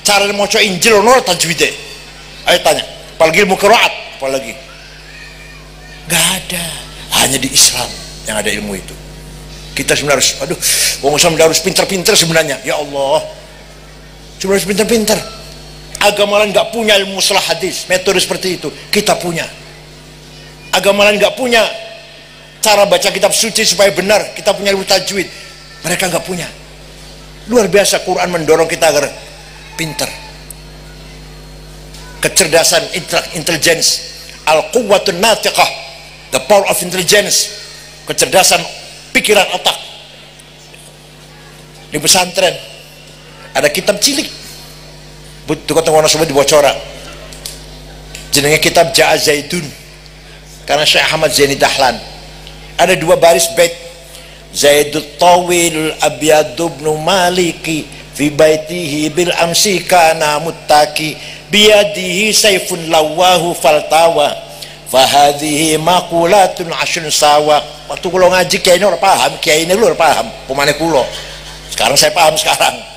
cara mau coba Injil ono tajwidnya, ayo tanya. Apalagi ilmu qiraat, apalagi nggak ada. Hanya di Islam yang ada ilmu itu. Kita sebenarnya harus, wong Islam harus pinter-pinter sebenarnya. Ya Allah, sebenarnya harus pinter-pinter. Agama lain nggak punya ilmu masalah hadis, metode seperti itu. Kita punya. Agama lain nggak punya cara baca kitab suci supaya benar. Kita punya ilmu tajwid, mereka nggak punya. Luar biasa, Quran mendorong kita agar pinter. Kecerdasan, intelligence, al-quwwatun natiqah, the power of intelligence, kecerdasan pikiran otak. Di pesantren ada kitab cilik, butuh kata orang semua dibocoran. Jenenge kitab Ja'a Zaitun, karena Syekh Ahmad Zaini Dahlan. ada dua baris bait. Zaidut tawilul abyadu ibnu maliki fi baitihi bil amsi kana muttaki biyadihi sayfun lawahu faltawa fahadhihi maqulatun asyun sawa. Waktu kula ngaji kiai ini ora paham, kiai ini lu ora paham pemane kula. Sekarang saya paham sekarang.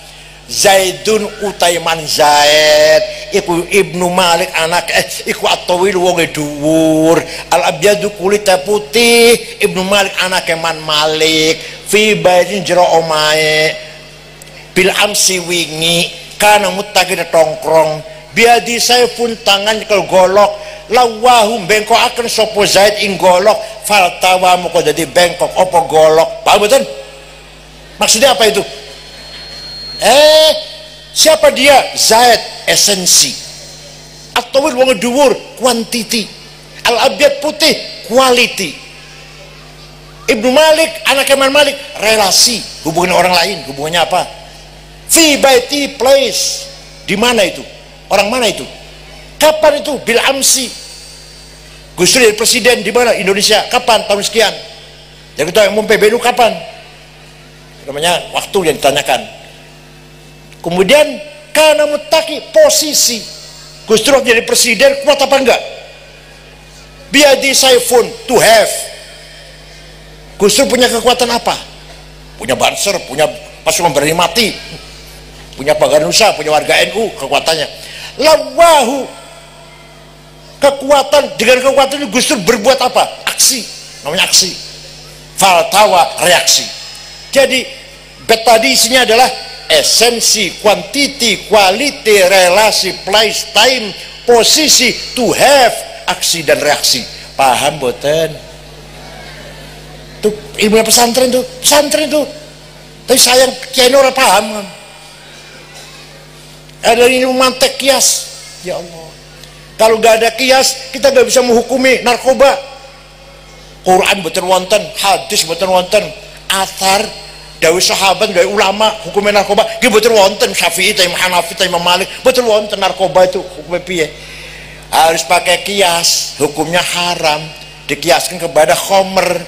Zaidun utaiman Zaid iku Ibnu Malik anak iku at-tawil wong dhuwur, al-abyadu kulit putih, Ibnu Malik anak Man Malik fi baitin jero omae bil amsi wingi kana muttaqin tongkrong biadi saifun tangan kalau golok lawahu bengkokaken sapa Zaid ing golok faltawa muko dadi bengkok apa golok. Paham mboten maksudnya apa itu? Siapa dia? Zaid esensi, at-tawil wong dhuwur quantity, al-abyad putih quality, Ibnu Malik anak Man Malik relasi, hubungan orang lain. Hubungannya apa? Fi baiti place, di mana itu? Orang mana itu? Kapan itu? Bil amsi, Gus Dur jadi presiden di mana? Indonesia. Kapan? Tahun sekian. Yang kita umum PBNU kapan? Namanya waktu yang ditanyakan. Kemudian karena mutaki posisi Gus Dur jadi presiden kuat apa enggak? Biadi saifun to have. Gus Dur punya kekuatan apa? Punya banser, punya pasukan berani mati, punya Baganusa, punya warga NU kekuatannya. Lawahu kekuatan, dengan kekuatan itu Gus Dur berbuat apa? Aksi, namanya aksi. Faltawa reaksi. Jadi bet tadi isinya adalah esensi, quantity, quality, relasi, place, time, posisi, to have, aksi dan reaksi. Paham boten? Tuh ilmu pesantren tuh, tapi sayang kiai ora paham. Ada ilmu mantek kias, ya Allah. Kalau nggak ada kias, kita nggak bisa menghukumi narkoba. Quran boten wonten, hadis boten wonten, athar dawuh sahabat, dawuh ulama hukumnya narkoba ki boten wonten. Syafi'i ta Imam Hanafi ta Imam Malik boten wonten narkoba itu hukumnya piye. Harus pakai kias, hukumnya haram, dikiaskan kepada khomer.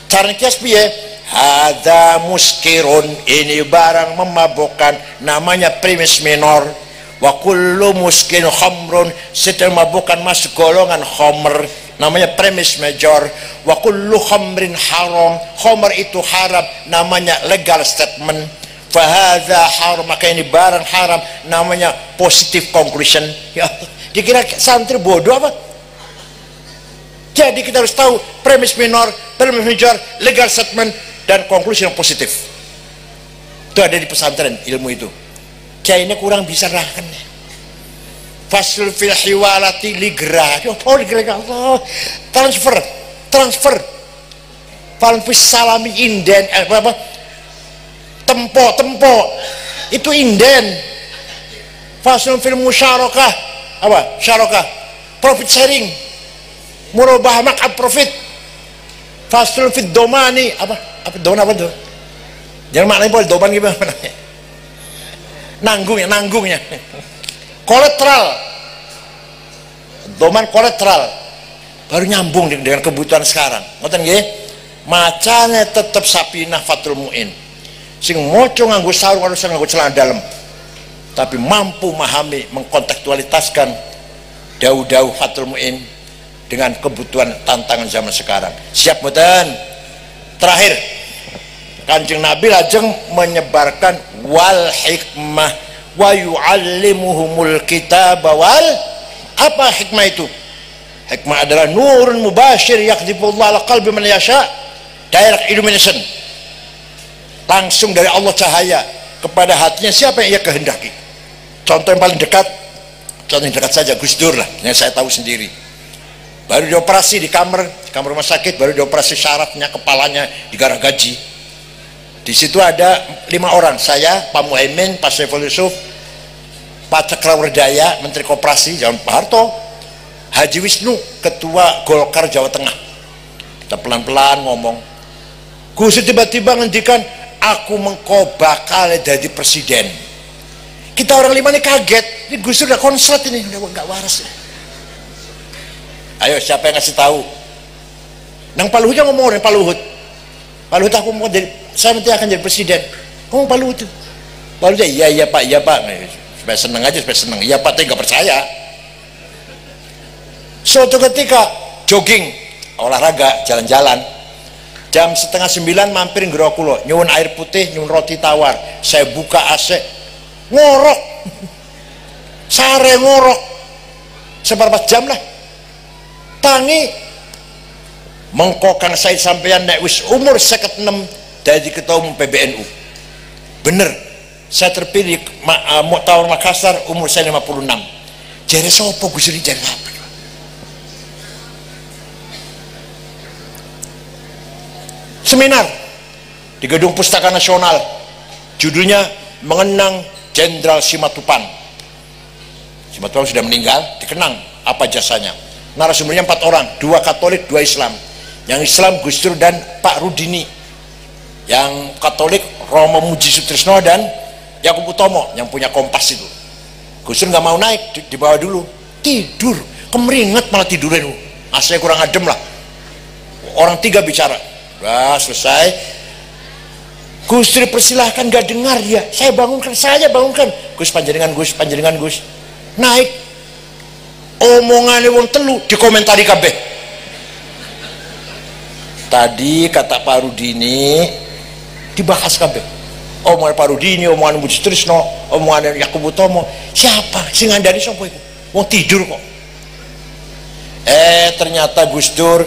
Cara kias piye? Hadza muskirun, ini barang memabukkan, namanya primus minor. Wa kullu muskin khamrun, setiap mabukkan masuk golongan khomer, namanya premis major. Wa kullu khamrin haram, khamr itu haram, namanya legal statement. Fahadha haram, maka ini barang haram, namanya positive conclusion. Ya, dikira santri bodoh apa? Jadi kita harus tahu premis minor, premis major, legal statement, dan konklusi yang positif. Itu ada di pesantren ilmu itu. Kiai ini kurang bisa nerangkan. Fasul fil hiwalati ligra. Oh ligra Allah. Transfer. Falfis salami inden apa? Tempo. Itu inden. Fasul fil musyarakah. Apa? Syarakah. Profit sharing. Murabah mak'ab profit. Fasul fil domani apa? Apa don apa tuh? Jangan maknanya boleh doman gimana namanya? Nanggungnya kolateral, doman kolateral baru nyambung dengan kebutuhan sekarang. Ngoten nggih, macane tetep sapinah fatul muin, sing moco nganggo sarung harus nganggo celana dalam, tapi mampu memahami, mengkontekstualitaskan dawuh-dawuh fatul muin dengan kebutuhan tantangan zaman sekarang. Siap mboten? Terakhir, Kanjeng Nabi lajeng menyebarkan wal hikmah wa yu'allimuhumul kitab wal, apa hikmah itu? Hikmah adalah nurun mubashir yaqdhifullahu ala qalbi man yasha, direct illumination, langsung dari Allah cahaya kepada hatinya siapa yang ia kehendaki. Contoh yang paling dekat, contoh yang dekat saja Gus Dur lah, yang saya tahu sendiri. Baru dioperasi di kamar rumah sakit, baru dioperasi syarafnya, kepalanya digarah gaji. Di situ ada 5 orang, saya, Pak Muhaimin, Pak Saiful Yusuf, Pak Cakrawardaya, Menteri Koperasi, Pak Harto, Haji Wisnu, Ketua Golkar Jawa Tengah. Kita pelan-pelan ngomong. Gus tiba-tiba ngendikan, aku mengko bakal jadi presiden. Kita orang 5 ini kaget, ini Gus udah konslet ini, udah nggak waras. Ayo siapa yang ngasih tahu? Nang Pak Luhut ngomong, Pak Luhut aku mau jadi, saya nanti akan jadi presiden. Ngomong Pak Luhut. Pak Luhut, iya Pak, supaya seneng aja, iya Pak, tapi nggak percaya. Suatu ketika jogging, olahraga, jalan-jalan, jam 8:30 mampir Grogol, nyuwun air putih, nyuwun roti tawar. Saya buka AC, ngorok, sare ngorok, seberapa jam lah. Tangi mengkokang saya sampeyan nek wis umur 56 dari ketua umum PBNU. Bener, saya terpilih Muktamar Makassar umur saya 56. Jare sopo Gus Dur jare apa? Seminar di Gedung Pustaka Nasional, judulnya Mengenang Jenderal Simatupang. Simatupang sudah meninggal, dikenang apa jasanya. Narasumbernya 4 orang, 2 Katolik, 2 Islam. Yang Islam Gus Dur dan Pak Rudini, yang Katolik Romo Muji Sutrisno dan Yakub Utomo yang punya Kompas itu. Gus Dur nggak mau naik, dibawa dulu, tidur, kemeringet malah tidurin, aslinya kurang adem lah. Orang 3 bicara, udah selesai. Gus Dur persilahkan, nggak dengar ya, saya bangunkan, Gus panjenengan Gus, naik. Omongannya wong telu dikomentari kabeh. Tadi kata Pak Rudini dibahas kabeh, omongan Pak Rudini, omongan Budi Sutrisno, omongan Yakub Utomo. Siapa sing ngandani sapa iku? Wong tidur kok. Ternyata Gus Dur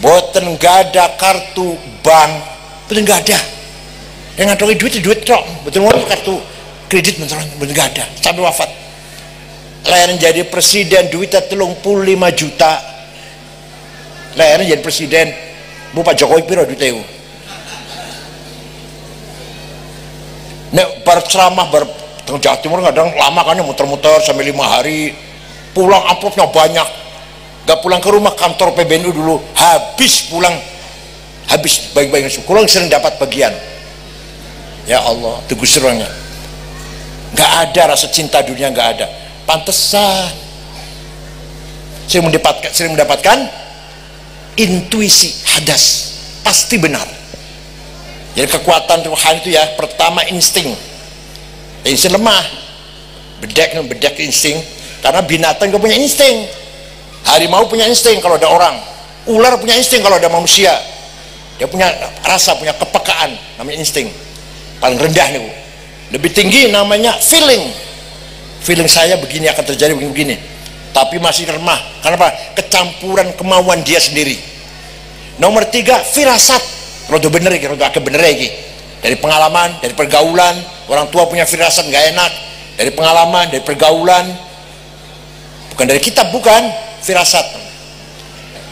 boten gada kartu bank, boten gada. Yang ngantongi duit tok, boten ngono kartu kredit boten gada sampai wafat. Lain jadi presiden duitnya 35 juta. Lain jadi presiden Bu Pak Jokowi piro duitnya itu? Nek berceramah teng Jawa Timur kadang lama kan, muter-muter sampai 5 hari, pulang amplopnya banyak, gak pulang ke rumah. Kantor PBNU dulu habis baik-baik. Kurang sering dapat bagian. Ya Allah, itu Gus Durnya gak ada rasa cinta dunia, gak ada. Pantesan sering mendapatkan intuisi hadas, pasti benar. Jadi kekuatan rohani itu ya, pertama insting lemah, bedek insting, karena binatang gak punya insting. Harimau punya insting kalau ada orang, ular punya insting kalau ada manusia, dia punya rasa, punya kepekaan, namanya insting. Paling rendah nih Bu. Lebih tinggi namanya feeling saya begini akan terjadi begini, tapi masih lemah. Kenapa? Kecampuran kemauan dia sendiri. Nomor 3 firasat, rodo bener iki, rodo agak bener iki. Dari pengalaman, dari pergaulan, orang tua punya firasat nggak enak, dari pengalaman, dari pergaulan, bukan dari kitab, bukan firasat.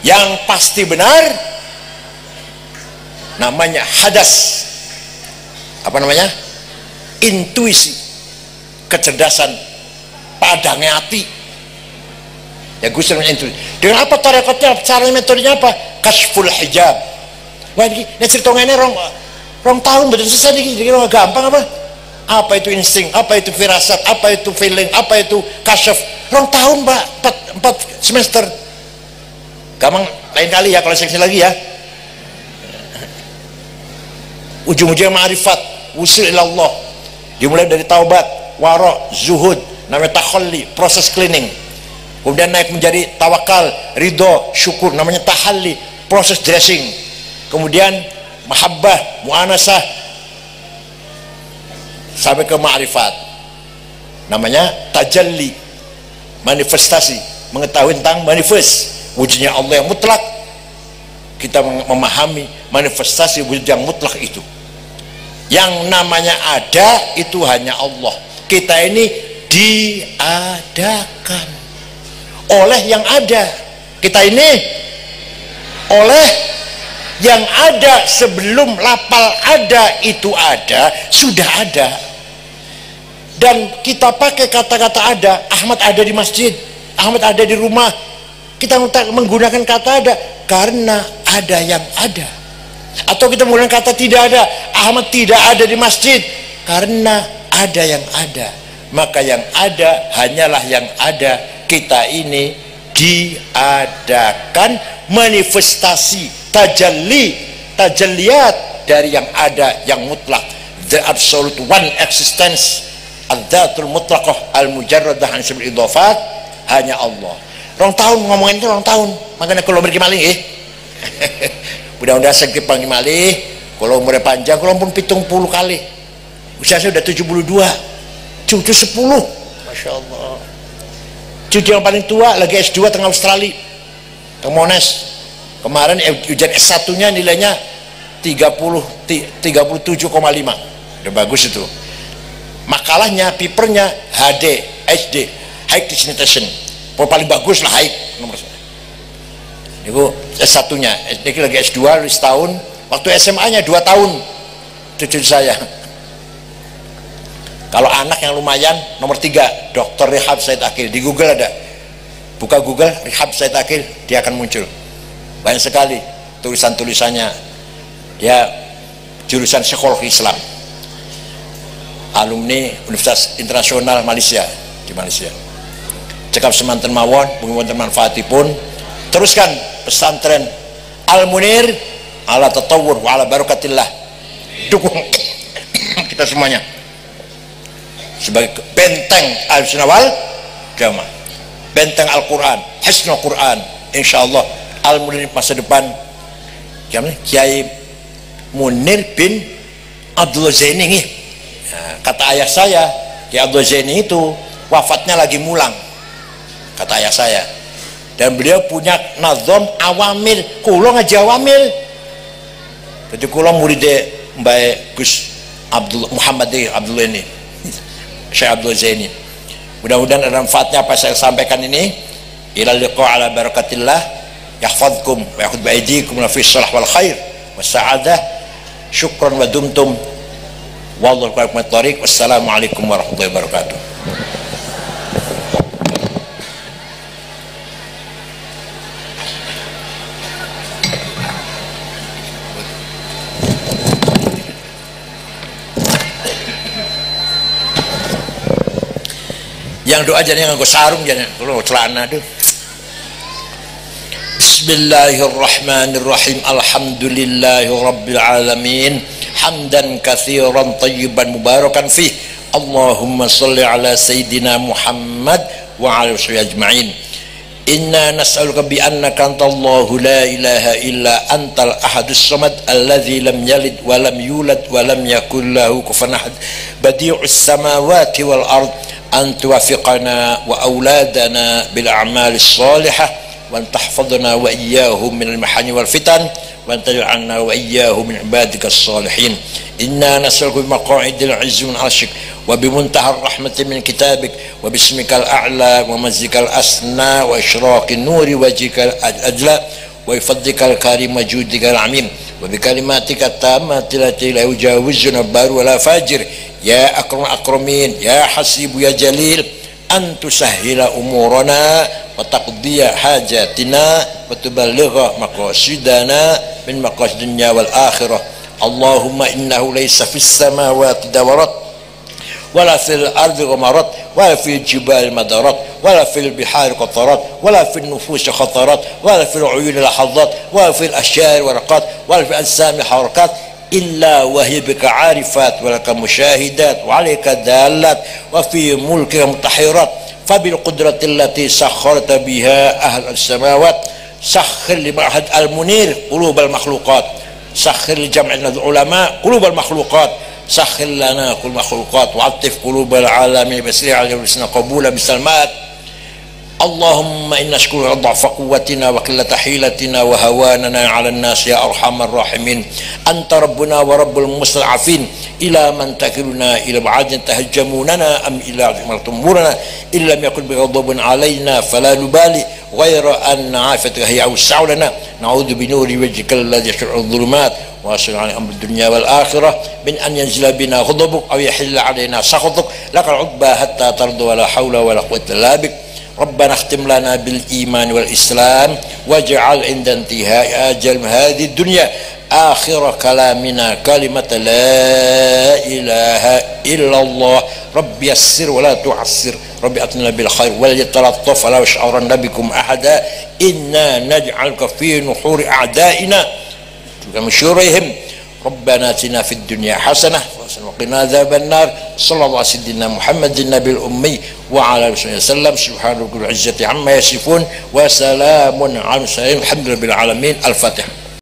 Yang pasti benar namanya hadas, apa namanya, intuisi, kecerdasan, padangnya hati. Ya Gus Dur itu. Dengan apa tarekatnya, cara metodenya apa? Kasful hijab. Wah ini cerita ngene rong tahun betul selesai nih, jadi gampang apa? Apa itu insting, apa itu firasat, apa itu feeling, apa itu kasyaf. Rong tahun Pak, 4 semester. Gampang lain kali ya kalau seksi lagi ya. Ujung-ujungnya ma'rifat, usul ilallah. Dimulai dari taubat, wara', zuhud, namanya takhalli, proses cleaning. Kemudian naik menjadi tawakal, ridho, syukur, namanya tahalli, proses dressing. Kemudian mahabbah, mu'anasah, sampai ke ma'rifat, namanya tajalli, manifestasi, mengetahui tentang manifest, wujudnya Allah yang mutlak. Kita memahami manifestasi wujud yang mutlak itu. Yang namanya ada itu hanya Allah. Kita ini diadakan oleh yang ada. Kita ini oleh yang ada. Sebelum lapal ada, itu ada, sudah ada. Dan kita pakai kata-kata ada. Ahmad ada di masjid, Ahmad ada di rumah. Kita menggunakan kata ada karena ada yang ada. Atau kita menggunakan kata tidak ada. Ahmad tidak ada di masjid karena ada yang ada. Maka yang ada hanyalah yang ada. Kita ini diadakan, manifestasi tajalliyat dari yang ada, yang mutlak, the absolute one existence, ad-dzatul mutlaqah al-mujarradah an syibul idhafat, hanya Allah. Rong tahun ngomongin itu, rong tahun. Makanya kalau beri malih mudah-mudahan saya panggil malih, kalau umurnya panjang, kalau pun 70 kali. Usia saya sudah 72, cucu 10, Masya Allah. Cucu yang paling tua lagi S2 tengah Australia, ke Monash. Kemarin ujian S1 nya nilainya 37,5, udah bagus itu. Makalahnya, papernya HD, HD, high distinction, paling bagus lah, high nomor 1. Itu S1 nya, ini lagi S2 setahun, waktu SMA nya 2 tahun cucu saya. Kalau anak yang lumayan, nomor 3, Dr. Rehab Said Akil, di Google ada, buka Google Rehab Said Akil, dia akan muncul. Banyak sekali tulisan-tulisannya. Dia jurusan psikologi Islam, alumni Universitas Internasional Malaysia, di Malaysia. Cekap semanten mawon, mungkin manfaatipun. Teruskan pesantren Al-Munir ala tatawur wa ala barakatillah. Dukung kita semuanya sebagai benteng Ahlussunnah wal Jamaah, benteng Al-Quran, Hisnul Quran. Insyaallah Al-Munir masa depan Kiai Munir bin Abdul Zaini. Nah, kata ayah saya, Kiai Abdul Zaini itu wafatnya lagi mulang, kata ayah saya. Dan beliau punya nazam awamil, kulo ngaji awamil. Jadi kulo muridnya Mbak Gus Abdul Muhammad Abdul ini, Syekh Abdul Zaini. Mudah-mudahan ada manfaatnya apa saya sampaikan ini. Ila liqa ala barakatillah. Yahfadkum wa yakhud baidikum fi shalah wal khair was-sa'adah. Syukran wa dumtum wallahu alaikum tariq. Wassalamualaikum warahmatullahi wabarakatuh. Yang doa jangan nganggo sarung, jangan kalau celana tuh. Bismillahirrahmanirrahim. Alhamdulillahi rabbil alamin. Hamdan katsiran tayyiban mubarakan fih. Allahumma shalli ala sayyidina Muhammad wa ala alihi ajma'in. Inna nas'aluka bi annaka antallahu la ilaha illa antal ahadus samad alladzi lam yalid wa lam yulad wa lam yakul lahu kufuwan ahad. Badi'us samawati wal ard an tuwaffiqana wa auladana bil a'malis salihah wa tahfadhna wa iyyahum minal mahani wal fitan wa taj'alna wa iyyahum min ibadika as-salihin. Inna nas'aluka bi maq'idil 'izzi min 'arsyik wa bi muntahar rahmati min kitabik wa bismikal a'la wa mazikal asna wa isyraqin nuri wajhikal ajla wa ifadhikal karim wa judikal 'amim wa bi kalimatika tammati lati la yujawizuna baru wala fajir. Ya akram akramin, ya hasibu ya jalil, antu sahila umurana wa taqdiya hajatina wa tuballigha maqasidana min maqasid dunya wal akhirah. Allahumma innahu laysa fis samawati dawarat wala fil ardi ghamarat wala fil jibali madarat wala fil bihari qatarat wala fil nufusi khatarat wala fil uyuni lahadhat wala fil asyari waraqat wala fil ajsami harakat illa wahya bika arifat walaka musyahidat wa alayka dalat wa fi mulkika mutahirat fabil qudrati allati sakharta biha ahl as-samawat sakhir li ma'had al-munir qulubal makhluqat sakhir li jam'ina ulama qulubal makhluqat sakhir lana kul makhluqat wa atif qulubal alamin bisri alayhi wa qabula bisalmat. Allahumma inna syukura dha'fa quwwatina wa qillata hilatina wa hawanana 'ala an-nas ya arhamar rahimin. Anta rabbuna wa rabbul mustad'afin ila man takiluna ila ba'adin tahajjamunana am ila martumurana illa yakul bi ghadabin 'alaina fala nubali ghayra an 'afatika hiya awsa'u lana na'udzu bi nuri wajhikal ladzi yash'u adh-dhulumat wa as'alu 'ala amri dunya wal akhirah min an yanzila bina ghadabuk aw yahilla 'alaina sakhatuk lakal 'udba hatta tardu wa la hawla wa la quwwata illa bik. Rabbana akhtim lana bil iman wal islam waj'al inda intihai ajal hadhihi dunya akhir kalamina kalimat la ilaha illallah. Rabbi yassir wa la tu'assir Rabbi atina bil khair wa la yatalattaf wa la yash'uranna bikum ahada inna naj'aluka fi nuhuri a'daina kami syurihim Rabbana atina fid dunya hasanah wa qina adzaban nar sallallahu alaihi wasallam Muhammadin nabil ummi wa ala alihi wasallam subhanallahi izzati amma yasifun wa salamun ala mursalin alhamdulillahi alamin. Al-Fatihah.